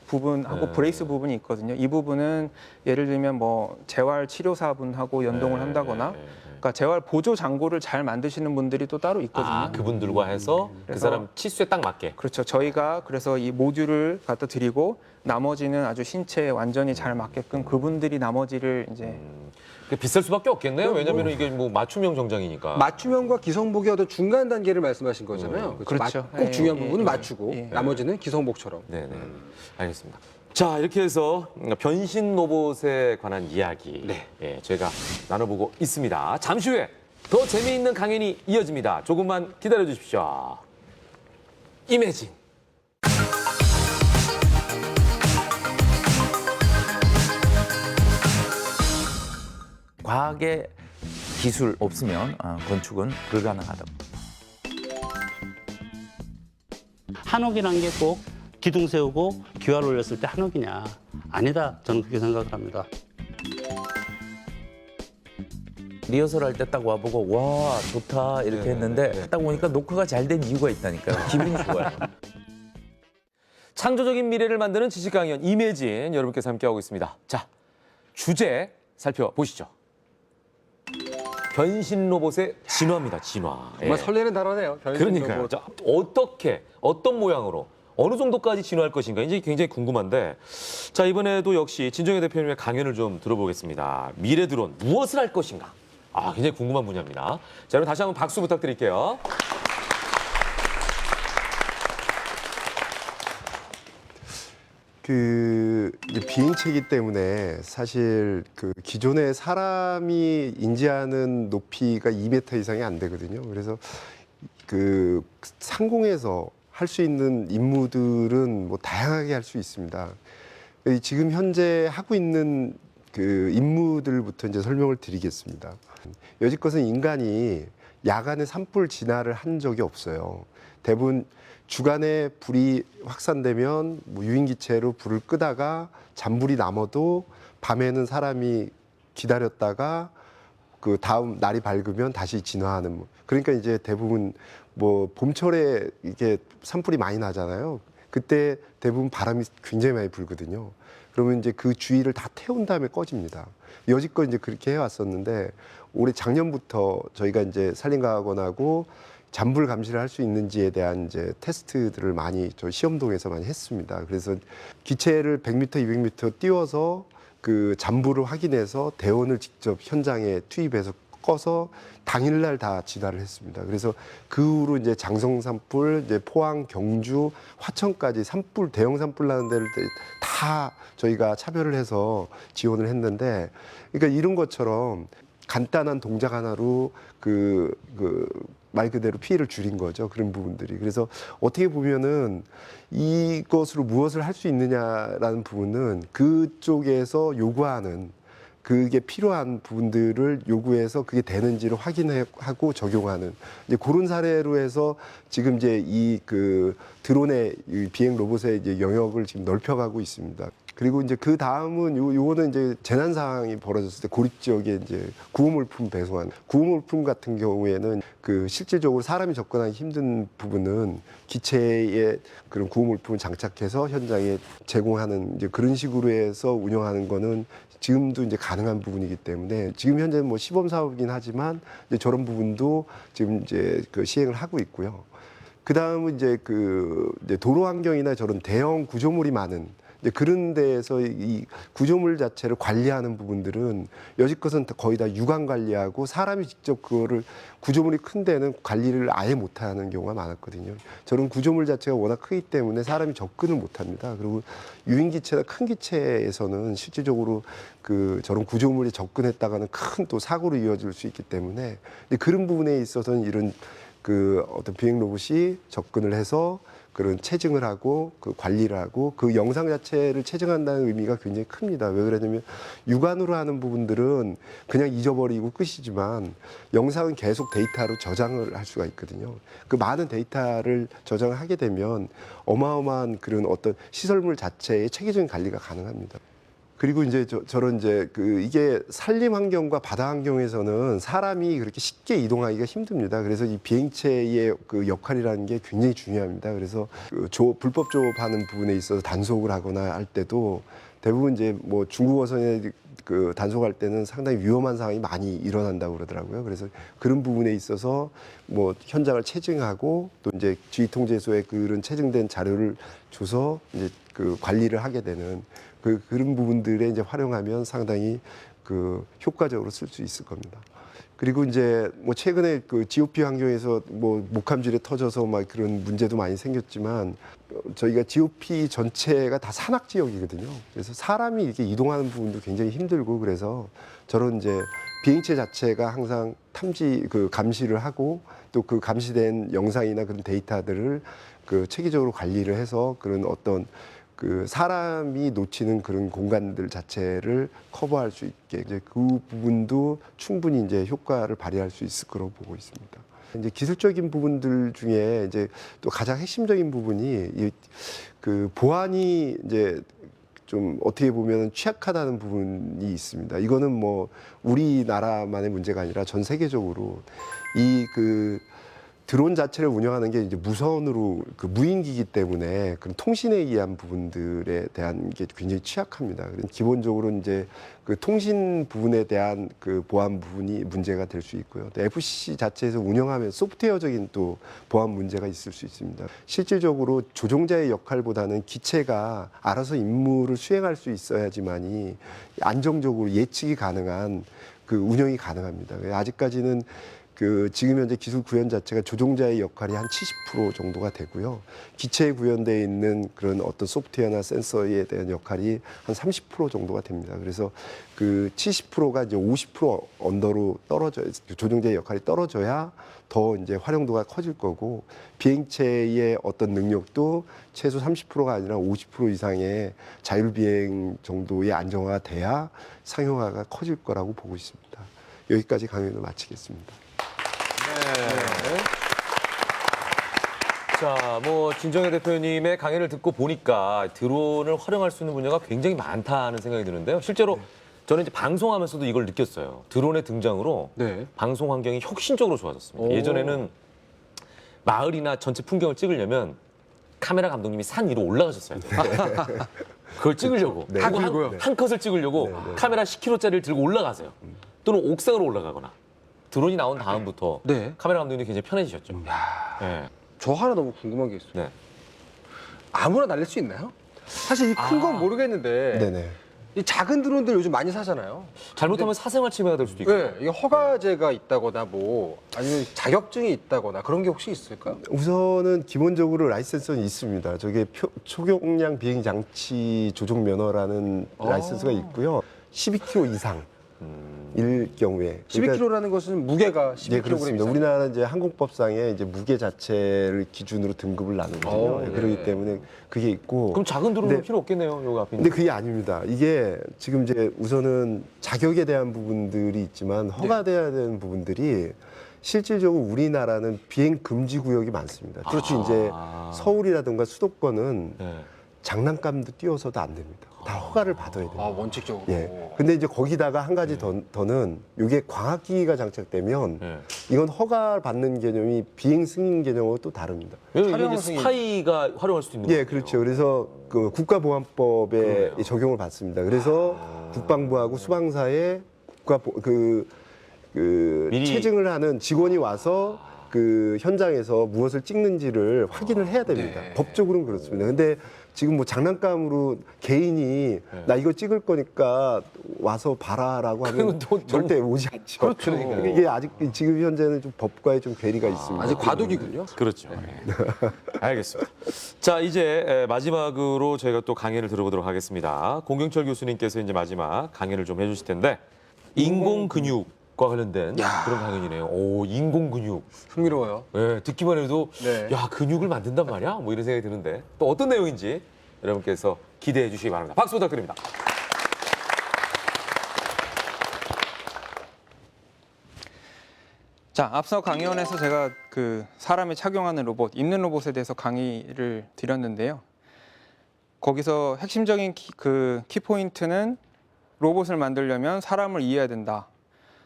부분하고 네. 브레이스 부분이 있거든요. 이 부분은 예를 들면 재활 치료사분하고 연동을 한다거나 그러니까 재활 보조 장구를 잘 만드시는 분들이 또 따로 있거든요. 그분들과 해서 그 그래서- 사람 치수에 딱 맞게. 그렇죠. 저희가 그래서 이 모듈을 갖다 드리고 나머지는 아주 신체에 완전히 잘 맞게끔 그분들이 나머지를 이제 비쌀 수밖에 없겠네요. 왜냐면 이게 맞춤형 정장이니까. 맞춤형과 기성복의 어떤 중간 단계를 말씀하신 거잖아요. 그렇죠. 꼭 중요한 예, 부분은 예, 맞추고 예. 나머지는 기성복처럼. 네네. 알겠습니다. 자, 이렇게 해서 변신 로봇에 관한 이야기 저희가 나눠보고 있습니다. 잠시 후에 더 재미있는 강연이 이어집니다. 조금만 기다려 주십시오. 이매진. 과학의 기술 없으면 건축은 불가능하다. 한옥이라는 게 꼭 기둥 세우고 기와를 올렸을 때 한옥이냐? 아니다. 저는 그렇게 생각을 합니다. 리허설 할 때 딱 와보고 와 좋다 이렇게 했는데 딱 보니까 녹화가 잘 된 이유가 있다니까요. 기분이 좋아요. 창조적인 미래를 만드는 지식 강연 이매진 여러분께서 함께하고 있습니다. 자, 주제 살펴보시죠. 변신 로봇의 진화입니다. 진화. 정말 예. 설레는 단어네요. 변신 그러니까요. 로봇. 자, 어떻게 어떤 모양으로 어느 정도까지 진화할 것인가 이제 굉장히 궁금한데 자 이번에도 역시 진정혜 대표님의 강연을 좀 들어보겠습니다. 미래 드론 무엇을 할 것인가? 아 굉장히 궁금한 분야입니다. 자 그럼 다시 한번 박수 부탁드릴게요. 이제 비행체이기 때문에 사실 그 기존의 사람이 인지하는 높이가 2m 이상이 안 되거든요. 그래서 그 상공에서 할 수 있는 임무들은 뭐 다양하게 할 수 있습니다. 지금 현재 하고 있는 그 임무들부터 이제 설명을 드리겠습니다. 여지껏은 인간이 야간에 산불 진화를 한 적이 없어요. 대부분 주간에 불이 확산되면 뭐 유인기체로 불을 끄다가 잔불이 남아도 밤에는 사람이 기다렸다가 그 다음 날이 밝으면 다시 진화하는. 그러니까 이제 대부분 뭐 봄철에 이게 산불이 많이 나잖아요. 그때 대부분 바람이 굉장히 많이 불거든요. 그러면 이제 그 주위를 다 태운 다음에 꺼집니다. 여지껏 이제 그렇게 해왔었는데 올해 작년부터 저희가 이제 산림과학원하고 잔불 감시를 할 수 있는지에 대한 이제 테스트들을 많이 저 시험동에서 많이 했습니다. 그래서 기체를 100m, 200m 띄워서 그 잔불을 확인해서 대원을 직접 현장에 투입해서 꺼서 당일날 다 진화를 했습니다. 그래서 그 후로 이제 장성 산불, 이제 포항, 경주, 화천까지 산불, 대형 산불 나는 데를 다 저희가 차별을 해서 지원을 했는데, 그러니까 이런 것처럼 간단한 동작 하나로 말 그대로 피해를 줄인 거죠. 그런 부분들이. 그래서 어떻게 보면은 이것으로 무엇을 할 수 있느냐라는 부분은 그쪽에서 요구하는 그게 필요한 부분들을 요구해서 그게 되는지를 확인하고 적용하는 이제 그런 사례로 해서 지금 이제 이 그 드론의 이 비행 로봇의 이제 영역을 지금 넓혀가고 있습니다. 그리고 이제 그 다음은 요거는 이제 재난 상황이 벌어졌을 때 고립 지역에 이제 구호물품 배송한 구호물품 같은 경우에는 그 실질적으로 사람이 접근하기 힘든 부분은 기체에 그런 구호물품을 장착해서 현장에 제공하는 이제 그런 식으로 해서 운영하는 거는 지금도 이제 가능한 부분이기 때문에 지금 현재는 뭐 시범 사업이긴 하지만 이제 저런 부분도 지금 이제 그 시행을 하고 있고요. 그 다음은 이제 이제 도로 환경이나 저런 대형 구조물이 많은 이제 그런 데에서 이 구조물 자체를 관리하는 부분들은 여지껏은 거의 다 유관 관리하고 사람이 직접 그거를 구조물이 큰 데는 관리를 아예 못하는 경우가 많았거든요. 저런 구조물 자체가 워낙 크기 때문에 사람이 접근을 못합니다. 그리고 유인기체나 큰 기체에서는 실질적으로 저런 구조물에 접근했다가는 큰 또 사고로 이어질 수 있기 때문에 그런 부분에 있어서는 이런 어떤 비행 로봇이 접근을 해서 그런 체증을 하고 그 관리를 하고 그 영상 자체를 체증한다는 의미가 굉장히 큽니다. 왜 그러냐면 육안으로 하는 부분들은 그냥 잊어버리고 끝이지만 영상은 계속 데이터로 저장을 할 수가 있거든요. 그 많은 데이터를 저장을 하게 되면 어마어마한 그런 어떤 시설물 자체의 체계적인 관리가 가능합니다. 그리고 이제 저런 이제 이게 산림 환경과 바다 환경에서는 사람이 그렇게 쉽게 이동하기가 힘듭니다. 그래서 이 비행체의 그 역할이라는 게 굉장히 중요합니다. 그래서 불법 조업하는 부분에 있어서 단속을 하거나 할 때도 대부분 이제 뭐 중국 어선에 단속할 때는 상당히 위험한 상황이 많이 일어난다고 그러더라고요. 그래서 그런 부분에 있어서 뭐 현장을 체증하고 또 이제 지휘통제소에 그런 체증된 자료를 줘서 이제 관리를 하게 되는 그런 부분들에 이제 활용하면 상당히 효과적으로 쓸 수 있을 겁니다. 그리고 이제 뭐 최근에 GOP 환경에서 뭐 목함질에 터져서 막 그런 문제도 많이 생겼지만 저희가 GOP 전체가 다 산악 지역이거든요. 그래서 사람이 이렇게 이동하는 부분도 굉장히 힘들고 그래서 저런 이제 비행체 자체가 항상 감시를 하고 또 그 감시된 영상이나 그런 데이터들을 체계적으로 관리를 해서 그런 어떤 사람이 놓치는 그런 공간들 자체를 커버할 수 있게 이제 그 부분도 충분히 이제 효과를 발휘할 수 있을 거라고 보고 있습니다. 이제 기술적인 부분들 중에 이제 또 가장 핵심적인 부분이 보안이 이제 좀 어떻게 보면 취약하다는 부분이 있습니다. 이거는 뭐 우리나라만의 문제가 아니라 전 세계적으로 드론 자체를 운영하는 게 이제 무선으로 그 무인기이기 때문에 그런 통신에 의한 부분들에 대한 게 굉장히 취약합니다. 그래서 기본적으로 이제 그 통신 부분에 대한 그 보안 부분이 문제가 될 수 있고요. 또 FCC 자체에서 운영하면 소프트웨어적인 또 보안 문제가 있을 수 있습니다. 실질적으로 조종자의 역할보다는 기체가 알아서 임무를 수행할 수 있어야지만이 안정적으로 예측이 가능한 그 운영이 가능합니다. 아직까지는 그 지금 현재 기술 구현 자체가 조종자의 역할이 한 70% 정도가 되고요. 기체에 구현되어 있는 그런 어떤 소프트웨어나 센서에 대한 역할이 한 30% 정도가 됩니다. 그래서 그 70%가 이제 50% 언더로 조종자의 역할이 떨어져야 더 이제 활용도가 커질 거고, 비행체의 어떤 능력도 최소 30%가 아니라 50% 이상의 자율비행 정도의 안정화가 돼야 상용화가 커질 거라고 보고 있습니다. 여기까지 강연을 마치겠습니다. 자, 뭐 진정혜 대표님의 강연을 듣고 보니까 드론을 활용할 수 있는 분야가 굉장히 많다는 생각이 드는데요. 실제로 저는 이제 방송하면서도 이걸 느꼈어요. 드론의 등장으로 네. 방송 환경이 혁신적으로 좋아졌습니다. 오. 예전에는 마을이나 전체 풍경을 찍으려면 카메라 감독님이 산 위로 올라가셨어요. 그걸 찍으려고. 네. 그리고 들고요. 한 컷을 찍으려고 카메라 10kg짜리를 들고 올라가세요. 또는 옥상으로 올라가거나. 드론이 나온 다음부터 네. 카메라 감독님이 굉장히 편해지셨죠. 네. 저 하나 너무 궁금한 게 있어요. 네. 아무나 날릴 수 있나요? 사실 이 큰 건 모르겠는데 네네. 이 작은 드론들 요즘 많이 사잖아요. 잘못하면 사생활 침해가 될 수도 있고. 네, 이게 허가제가 있다거나 뭐 아니면 자격증이 있다거나 그런 게 혹시 있을까요? 우선은 기본적으로 라이센스는 있습니다. 저게 초경량 비행 장치 조종 면허라는 라이센스가 있고요. 12kg 이상 일 경우에. 12kg라는 것은 무게가 12kg 네, 그렇습니다. 이상. 우리나라 이제 항공법상에 이제 무게 자체를 기준으로 등급을 나누거든요. 네. 그렇기 때문에 그게 있고. 그럼 작은 드론은 네. 필요 없겠네요, 여기 앞에. 근데 그게 아닙니다. 이게 지금 이제 우선은 자격에 대한 부분들이 있지만 허가돼야 되는 부분들이 실질적으로 우리나라는 비행 금지 구역이 많습니다. 특히 이제 서울이라든가 수도권은 네. 장난감도 띄워서도 안 됩니다. 다 허가를 받아야 돼요. 아, 원칙적으로. 예. 근데 이제 거기다가 한 가지 더는 이게 광학기기가 장착되면 네. 이건 허가 받는 개념이 비행 승인 개념하고 또 다릅니다. 왜냐면 이게 촬영 이제 스파이가 활용할 수도 있는 예, 거예요. 그렇죠. 그래서 그 국가보안법에 그러네요. 적용을 받습니다. 그래서 국방부하고 수방사에 미리- 체증을 하는 직원이 와서 그 현장에서 무엇을 찍는지를 확인을 해야 됩니다. 네. 법적으로는 그렇습니다. 근데 지금 뭐 장난감으로 개인이 나 이거 찍을 거니까 와서 봐라라고 하면 그건 절대 오지 않죠. 그렇죠. 이게 아직 지금 현재는 좀 법과의 좀 괴리가 있습니다. 아직 과도기군요. 그렇죠. 알겠습니다. 자, 이제 마지막으로 저희가 또 강연을 들어보도록 하겠습니다. 공경철 교수님께서 이제 마지막 강연을 좀 해주실 텐데 인공 근육과 관련된 그런 강연이네요. 오, 인공 근육. 흥미로워요. 네, 듣기만 해도 네. 야, 근육을 만든단 말이야? 뭐 이런 생각이 드는데 또 어떤 내용인지 여러분께서 기대해 주시기 바랍니다. 박수 부탁드립니다. 자, 앞서 강연에서 제가 그 사람이 착용하는 로봇, 입는 로봇에 대해서 강의를 드렸는데요. 거기서 핵심적인 키포인트는 로봇을 만들려면 사람을 이해해야 된다.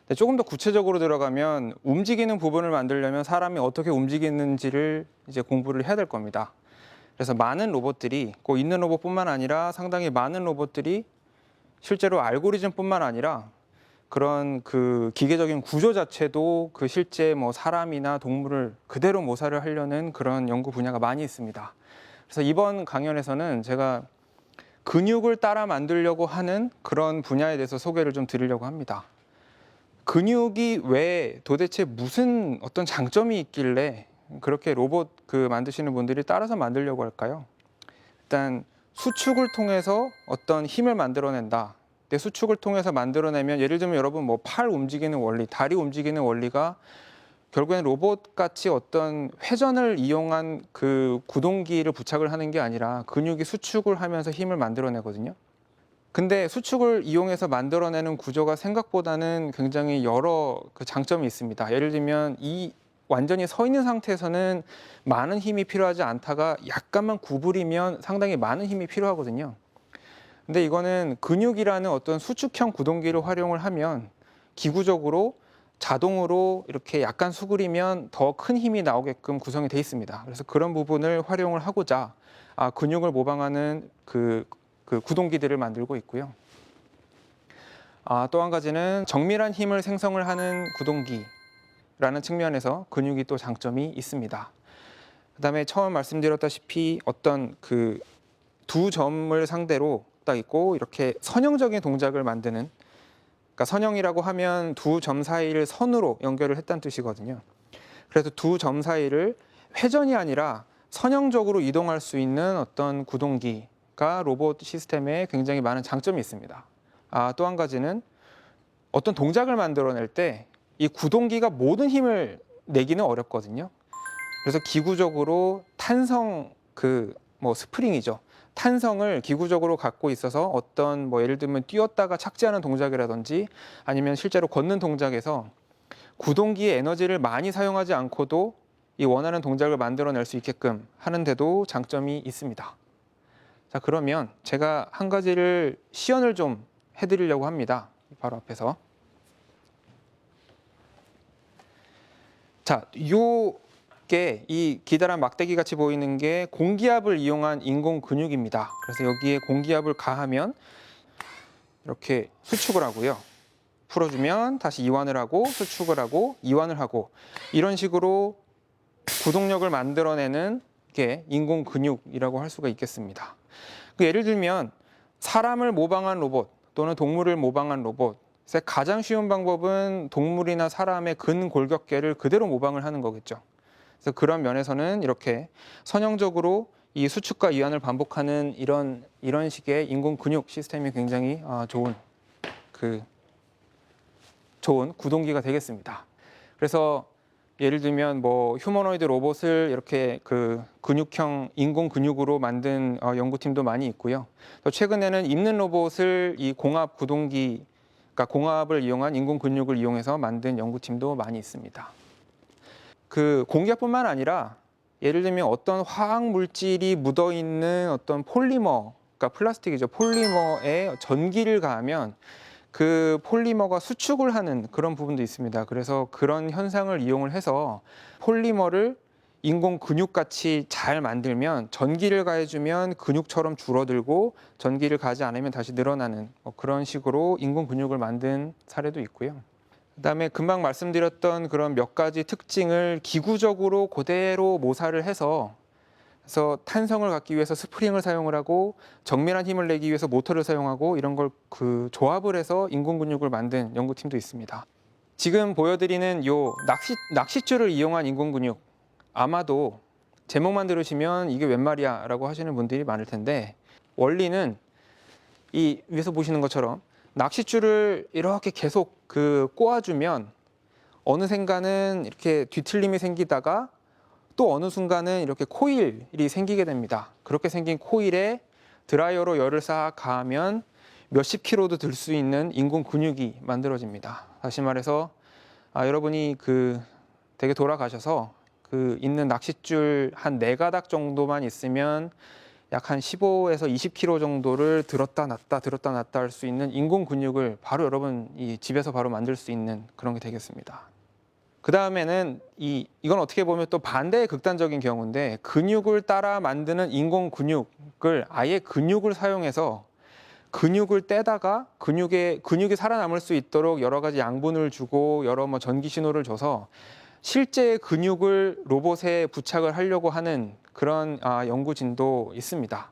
근데 조금 더 구체적으로 들어가면 움직이는 부분을 만들려면 사람이 어떻게 움직이는지를 이제 공부를 해야 될 겁니다. 그래서 많은 로봇들이 꼭 있는 로봇뿐만 아니라 상당히 많은 로봇들이 실제로 알고리즘뿐만 아니라 그런 그 기계적인 구조 자체도 그 실제 뭐 사람이나 동물을 그대로 모사를 하려는 그런 연구 분야가 많이 있습니다. 그래서 이번 강연에서는 제가 근육을 따라 만들려고 하는 그런 분야에 대해서 소개를 좀 드리려고 합니다. 근육이 왜 도대체 무슨 어떤 장점이 있길래 그렇게 로봇 만드시는 분들이 따라서 만들려고 할까요? 일단 수축을 통해서 어떤 힘을 만들어낸다. 내 수축을 통해서 만들어내면 예를 들면 여러분 뭐 팔 움직이는 원리, 다리 움직이는 원리가 결국엔 로봇같이 어떤 회전을 이용한 그 구동기를 부착을 하는 게 아니라 근육이 수축을 하면서 힘을 만들어내거든요. 근데 수축을 이용해서 만들어내는 구조가 생각보다는 굉장히 여러 그 장점이 있습니다. 예를 들면 이 완전히 서 있는 상태에서는 많은 힘이 필요하지 않다가 약간만 구부리면 상당히 많은 힘이 필요하거든요. 근데 이거는 근육이라는 어떤 수축형 구동기를 활용을 하면 기구적으로 자동으로 이렇게 약간 수그리면 더 큰 힘이 나오게끔 구성이 돼 있습니다. 그래서 그런 부분을 활용을 하고자 근육을 모방하는 그 구동기들을 만들고 있고요. 또 한 가지는 정밀한 힘을 생성을 하는 구동기라는 측면에서 근육이 또 장점이 있습니다. 그다음에 처음 말씀드렸다시피 어떤 그 두 점을 상대로 딱 있고 이렇게 선형적인 동작을 만드는, 그러니까 선형이라고 하면 두 점 사이를 선으로 연결을 했다는 뜻이거든요. 그래서 두 점 사이를 회전이 아니라 선형적으로 이동할 수 있는 어떤 구동기가 로봇 시스템에 굉장히 많은 장점이 있습니다. 또 한 가지는 어떤 동작을 만들어낼 때 이 구동기가 모든 힘을 내기는 어렵거든요. 그래서 기구적으로 탄성 스프링이죠. 탄성을 기구적으로 갖고 있어서 어떤 예를 들면 뛰었다가 착지하는 동작이라든지 아니면 실제로 걷는 동작에서 구동기의 에너지를 많이 사용하지 않고도 이 원하는 동작을 만들어낼 수 있게끔 하는데도 장점이 있습니다. 자, 그러면 제가 한 가지를 시연을 좀 해드리려고 합니다. 바로 앞에서. 자, 요게 이 기다란 막대기 같이 보이는 게 공기압을 이용한 인공 근육입니다. 그래서 여기에 공기압을 가하면 이렇게 수축을 하고요. 풀어주면 다시 이완을 하고 수축을 하고 이완을 하고 이런 식으로 구동력을 만들어내는 게 인공 근육이라고 할 수가 있겠습니다. 예를 들면 사람을 모방한 로봇 또는 동물을 모방한 로봇의 가장 쉬운 방법은 동물이나 사람의 근골격계를 그대로 모방을 하는 거겠죠. 그래서 그런 면에서는 이렇게 선형적으로 이 수축과 이완을 반복하는 이런 식의 인공 근육 시스템이 굉장히 좋은 구동기가 되겠습니다. 그래서 예를 들면 휴머노이드 로봇을 이렇게 근육형 인공 근육으로 만든 연구팀도 많이 있고요. 또 최근에는 입는 로봇을 이 공압 구동기, 그러니까 공압을 이용한 인공 근육을 이용해서 만든 연구팀도 많이 있습니다. 공기압뿐만 아니라 예를 들면 어떤 화학 물질이 묻어 있는 어떤 폴리머, 그러니까 플라스틱이죠. 폴리머에 전기를 가하면 그 폴리머가 수축을 하는 그런 부분도 있습니다. 그래서 그런 현상을 이용을 해서 폴리머를 인공 근육같이 잘 만들면 전기를 가해주면 근육처럼 줄어들고 전기를 가하지 않으면 다시 늘어나는 그런 식으로 인공 근육을 만든 사례도 있고요. 그다음에 금방 말씀드렸던 그런 몇 가지 특징을 기구적으로 그대로 모사를 해서 탄성을 갖기 위해서 스프링을 사용을 하고 정밀한 힘을 내기 위해서 모터를 사용하고 이런 걸 조합을 해서 인공 근육을 만든 연구팀도 있습니다. 지금 보여드리는 요 낚싯줄을 이용한 인공 근육, 아마도 제목만 들으시면 이게 웬 말이야 라고 하시는 분들이 많을 텐데, 원리는 이 위에서 보시는 것처럼 낚싯줄을 이렇게 계속 꼬아주면 어느샌가는 이렇게 뒤틀림이 생기다가 또 어느 순간은 이렇게 코일이 생기게 됩니다. 그렇게 생긴 코일에 드라이어로 열을 싹 가하면 몇십 킬로도 들 수 있는 인공 근육이 만들어집니다. 다시 말해서 여러분이 댁에 돌아가셔서 있는 낚싯줄 한 4가닥 정도만 있으면 약 한 15에서 20kg 정도를 들었다 놨다 할 수 있는 인공 근육을 바로 여러분 이 집에서 바로 만들 수 있는 그런 게 되겠습니다. 그 다음에는 이건 어떻게 보면 또 반대의 극단적인 경우인데, 근육을 따라 만드는 인공 근육을 아예 근육을 사용해서 근육을 떼다가 근육이 살아남을 수 있도록 여러 가지 양분을 주고 여러 전기 신호를 줘서 실제 근육을 로봇에 부착을 하려고 하는 그런 연구진도 있습니다.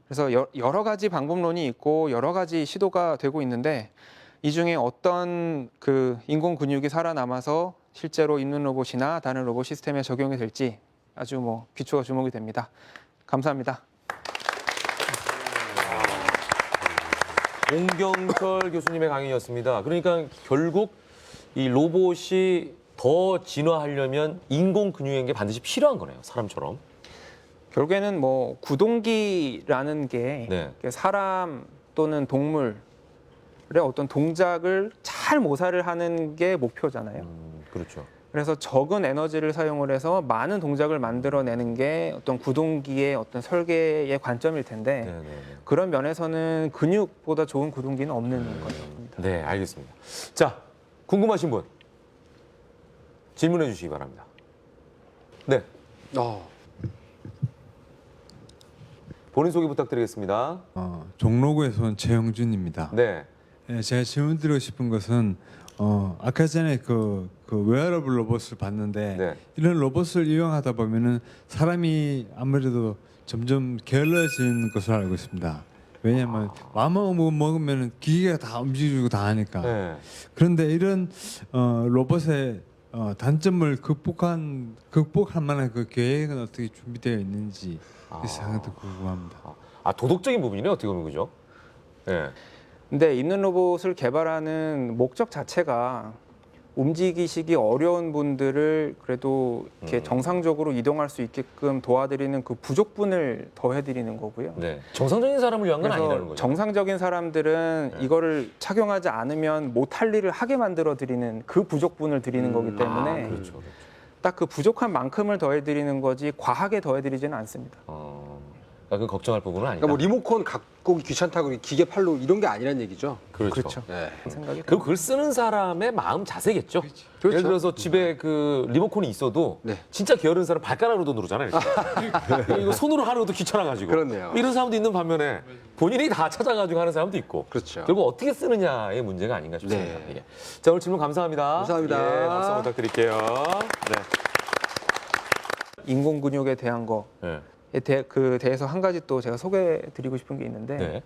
그래서 여러 가지 방법론이 있고 여러 가지 시도가 되고 있는데, 이 중에 어떤 인공 근육이 살아남아서 실제로 입는 로봇이나 다른 로봇 시스템에 적용이 될지 아주 귀추가 주목이 됩니다. 감사합니다. 홍경철 교수님의 강의였습니다. 그러니까 결국 이 로봇이 더 진화하려면 인공 근육인 게 반드시 필요한 거네요. 사람처럼. 결국에는 구동기라는 게 사람 또는 동물의 어떤 동작을 잘 모사를 하는 게 목표잖아요. 그렇죠. 그래서 적은 에너지를 사용을 해서 많은 동작을 만들어내는 게 어떤 구동기의 어떤 설계의 관점일 텐데, 그런 면에서는 근육보다 좋은 구동기는 없는 거죠. 네, 알겠습니다. 자, 궁금하신 분 질문해 주시기 바랍니다. 네, 본인 소개 부탁드리겠습니다. 종로구에서 온 최영준입니다. 네, 제가 질문 드리고 싶은 것은 아까 전에 그 웨어러블 로봇을 봤는데 네. 이런 로봇을 이용하다 보면은 사람이 아무래도 점점 게을러지는 것으로 알고 있습니다. 왜냐하면 마음만 먹으면 기계가 다 움직이고 다 하니까. 네. 그런데 이런 로봇의 단점을 극복할 만한 그 계획은 어떻게 준비되어 있는지 그 생각도 궁금합니다. 도덕적인 부분이네요. 어떻게 보면 그죠? 네. 근데 입는 로봇을 개발하는 목적 자체가 움직이시기 어려운 분들을 그래도 이렇게 정상적으로 이동할 수 있게끔 도와드리는 그 부족분을 더해드리는 거고요. 네. 정상적인 사람을 위한 건 그래서 아니라는 거죠. 정상적인 사람들은 이거를 착용하지 않으면 못할 일을 하게 만들어 드리는 그 부족분을 드리는 거기 때문에 그렇죠. 딱 그 부족한 만큼을 더해드리는 거지 과하게 더해드리지는 않습니다. 그 걱정할 부분은 아니다. 그러니까 뭐 리모컨 갖고 오기 귀찮다고 기계 팔로 이런 게 아니란 얘기죠. 그렇죠. 네. 생각이 그리고 그걸 쓰는 사람의 마음 자세겠죠. 그렇죠. 예를 들어서 집에 그 리모컨이 있어도 네. 진짜 게으른 사람 발가락으로도 누르잖아요. 이렇게. 이거 손으로 하는 것도 귀찮아가지고. 그렇네요. 이런 사람도 있는 반면에 본인이 다 찾아가지고 하는 사람도 있고. 그렇죠. 결국 어떻게 쓰느냐의 문제가 아닌가 싶습니다. 네. 예. 자, 오늘 질문 감사합니다. 감사합니다. 예, 박수 부탁드릴게요. 네. 인공 근육에 대한 거 네. 그 대해서 한 가지 또 제가 소개드리고 싶은 게 있는데 네.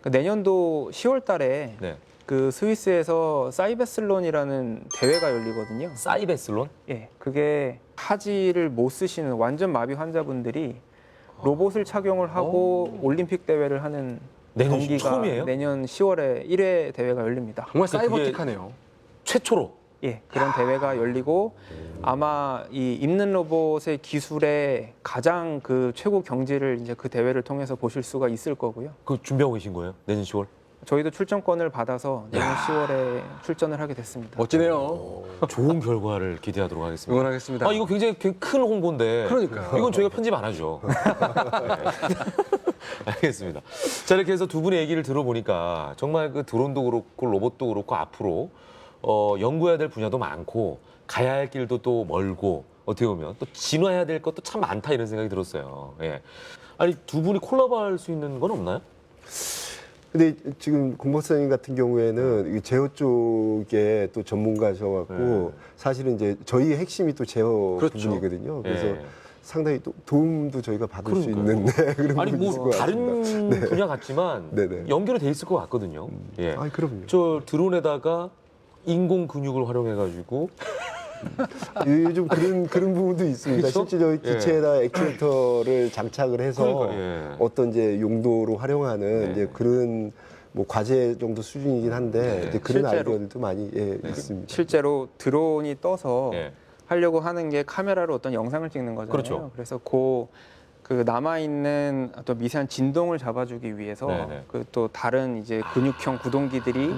그 내년도 10월달에 네. 그 스위스에서 사이베슬론이라는 대회가 열리거든요. 사이베슬론? 예, 그게 하지를 못 쓰시는 완전 마비 환자분들이 로봇을 착용을 하고 올림픽 대회를 하는 내년 경기가 처음이에요? 내년 10월에 1회 대회가 열립니다. 정말 그게 사이버틱하네요. 최초로. 예, 그런 대회가 열리고 아마 이 입는 로봇의 기술의 가장 그 최고 경지를 이제 그 대회를 통해서 보실 수가 있을 거고요. 그 준비하고 계신 거예요? 내년 10월? 저희도 출전권을 받아서 내년 10월에 출전을 하게 됐습니다. 멋지네요. 좋은 결과를 기대하도록 하겠습니다. 응원하겠습니다. 이거 굉장히 큰 홍보인데. 그러니까요. 이건 저희가 편집 안 하죠. 네. 알겠습니다. 자, 이렇게 해서 두 분의 얘기를 들어보니까 정말 그 드론도 그렇고 로봇도 그렇고 앞으로 연구해야 될 분야도 많고 가야 할 길도 또 멀고 어떻게 보면 또 진화해야 될 것도 참 많다 이런 생각이 들었어요. 예. 아니 두 분이 콜라보할 수 있는 건 없나요? 근데 지금 공 박사님 같은 경우에는 이 제어 쪽에 또 전문가셔갖고 사실은 이제 저희 핵심이 또 제어 그렇죠. 부분이거든요. 그래서 예. 상당히 또 도움도 저희가 받을 수 그러니까요. 있는 그런 아니 부분이 있을 뭐 것 다른 같습니다. 분야 같지만 네네. 연결이 돼 있을 것 같거든요. 예. 아, 그럼요. 저 드론에다가 인공 근육을 활용해가지고 요즘 그런 부분도 있습니다. 그렇죠? 실제 저희 예. 기체에다 액추에이터를 장착을 해서 그러니까, 예. 어떤 이제 용도로 활용하는 네. 이제 그런 뭐 과제 정도 수준이긴 한데 네. 이제 그런 실제로. 아이디어들도 많이 있습니다. 실제로 드론이 떠서 예. 하려고 하는 게 카메라로 어떤 영상을 찍는 거잖아요. 그렇죠. 그래서 그 남아 있는 어떤 미세한 진동을 잡아주기 위해서 네네. 그 또 다른 이제 근육형 구동기들이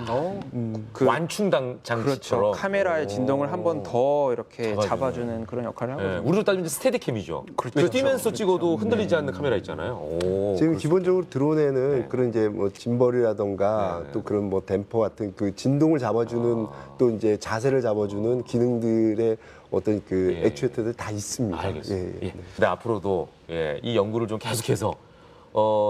그 완충 장치처럼 그렇죠. 카메라의 진동을 한 번 더 이렇게 잡아주는. 잡아주는 그런 역할을 예. 하거든요. 우리로 따지면 이제 스테디캠이죠. 그렇죠. 뛰면서 찍어도 흔들리지 않는 카메라 있잖아요. 오, 지금 그렇습니다. 기본적으로 드론에는 네. 그런 이제 뭐 짐벌이라던가 네. 또 그런 뭐 댐퍼 같은 그 진동을 잡아주는 또 이제 자세를 잡아주는 기능들의 어떤 그 예. 액추에이터들 다 있습니다. 알겠습니다. 예, 예. 근데 앞으로도 이 연구를 좀 계속해서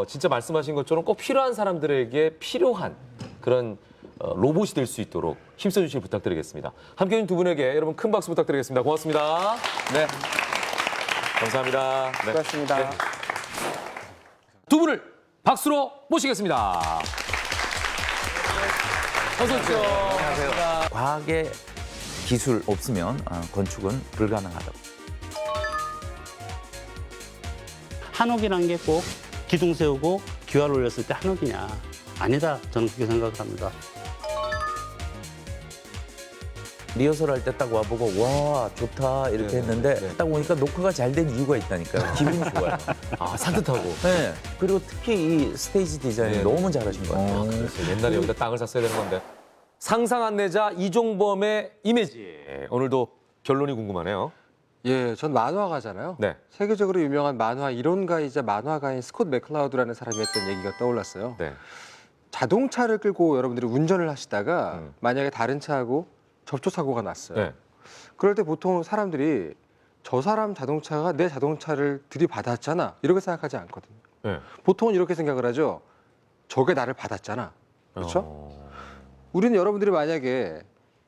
진짜 말씀하신 것처럼 꼭 필요한 사람들에게 필요한 그런 로봇이 될 수 있도록 힘써주시길 부탁드리겠습니다. 함께해준 두 분에게 여러분 큰 박수 부탁드리겠습니다. 고맙습니다. 네, 감사합니다. 네. 수고하셨습니다. 두 분을 박수로 모시겠습니다. 어서 오십시오. 안녕하세요. 과학의 기술 없으면 건축은 불가능하다. 한옥이란 게 꼭 기둥 세우고 기와를 올렸을 때 한옥이냐? 아니다. 저는 그렇게 생각을 합니다. 리허설 할 때 딱 와보고 와 좋다 이렇게 했는데 딱 보니까 녹화가 잘 된 이유가 있다니까요. 기분이 좋아요. 산뜻하고. 네. 그리고 특히 이 스테이지 디자인 네. 너무 잘하신 것 같아요. 그래서 옛날에 여기다 땅을 샀어야 되는 건데. 상상 안내자 이종범의 이미지. 오늘도 결론이 궁금하네요. 예, 전 만화가잖아요. 네. 세계적으로 유명한 만화 이론가이자 만화가인 스콧 맥클라우드라는 사람이 했던 얘기가 떠올랐어요. 네. 자동차를 끌고 여러분들이 운전을 하시다가 만약에 다른 차하고 접촉 사고가 났어요. 네. 그럴 때 보통 사람들이 저 사람 자동차가 내 자동차를 들이받았잖아 이렇게 생각하지 않거든요. 네. 보통은 이렇게 생각을 하죠. 저게 나를 받았잖아. 그렇죠? 우리는 여러분들이 만약에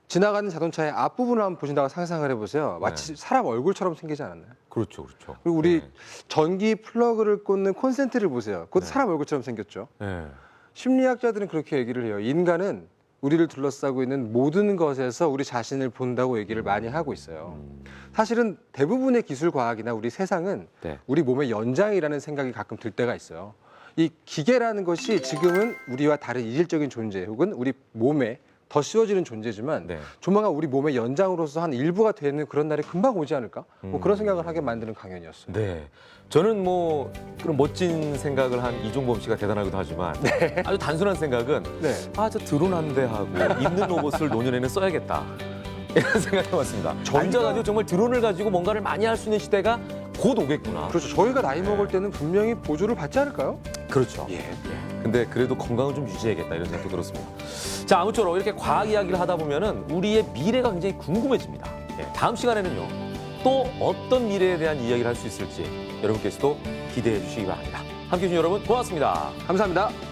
지나가는 자동차의 앞부분을 한번 보신다고 상상을 해보세요. 마치 사람 얼굴처럼 생기지 않았나요? 그렇죠, 그렇죠. 그리고 우리 네. 전기 플러그를 꽂는 콘센트를 보세요. 그것도 사람 얼굴처럼 생겼죠. 네. 심리학자들은 그렇게 얘기를 해요. 인간은 우리를 둘러싸고 있는 모든 것에서 우리 자신을 본다고 얘기를 많이 하고 있어요. 사실은 대부분의 기술 과학이나 우리 세상은 네. 우리 몸의 연장이라는 생각이 가끔 들 때가 있어요. 이 기계라는 것이 지금은 우리와 다른 이질적인 존재 혹은 우리 몸에 더 씌워지는 존재지만 네. 조만간 우리 몸의 연장으로서 한 일부가 되는 그런 날이 금방 오지 않을까? 뭐 그런 생각을 하게 만드는 강연이었어요. 네. 저는 뭐 그런 멋진 생각을 한 이종범 씨가 대단하기도 하지만 아주 단순한 생각은 네. 아, 저 드론 한 대 하고 입는 로봇을 노년에는 써야겠다. 이런 생각이 해봤습니다. 앉아가지고 정말 드론을 가지고 뭔가를 많이 할 수 있는 시대가 곧 오겠구나. 그렇죠. 저희가 나이 먹을 때는 분명히 보조를 받지 않을까요? 그렇죠. 예. 근데 그래도 건강을 좀 유지해야겠다 이런 생각도 들었습니다. 자, 아무쪼록 이렇게 과학 이야기를 하다 보면은 우리의 미래가 굉장히 궁금해집니다. 예, 다음 시간에는요. 또 어떤 미래에 대한 이야기를 할 수 있을지 여러분께서도 기대해 주시기 바랍니다. 함께해 주신 여러분 고맙습니다. 감사합니다.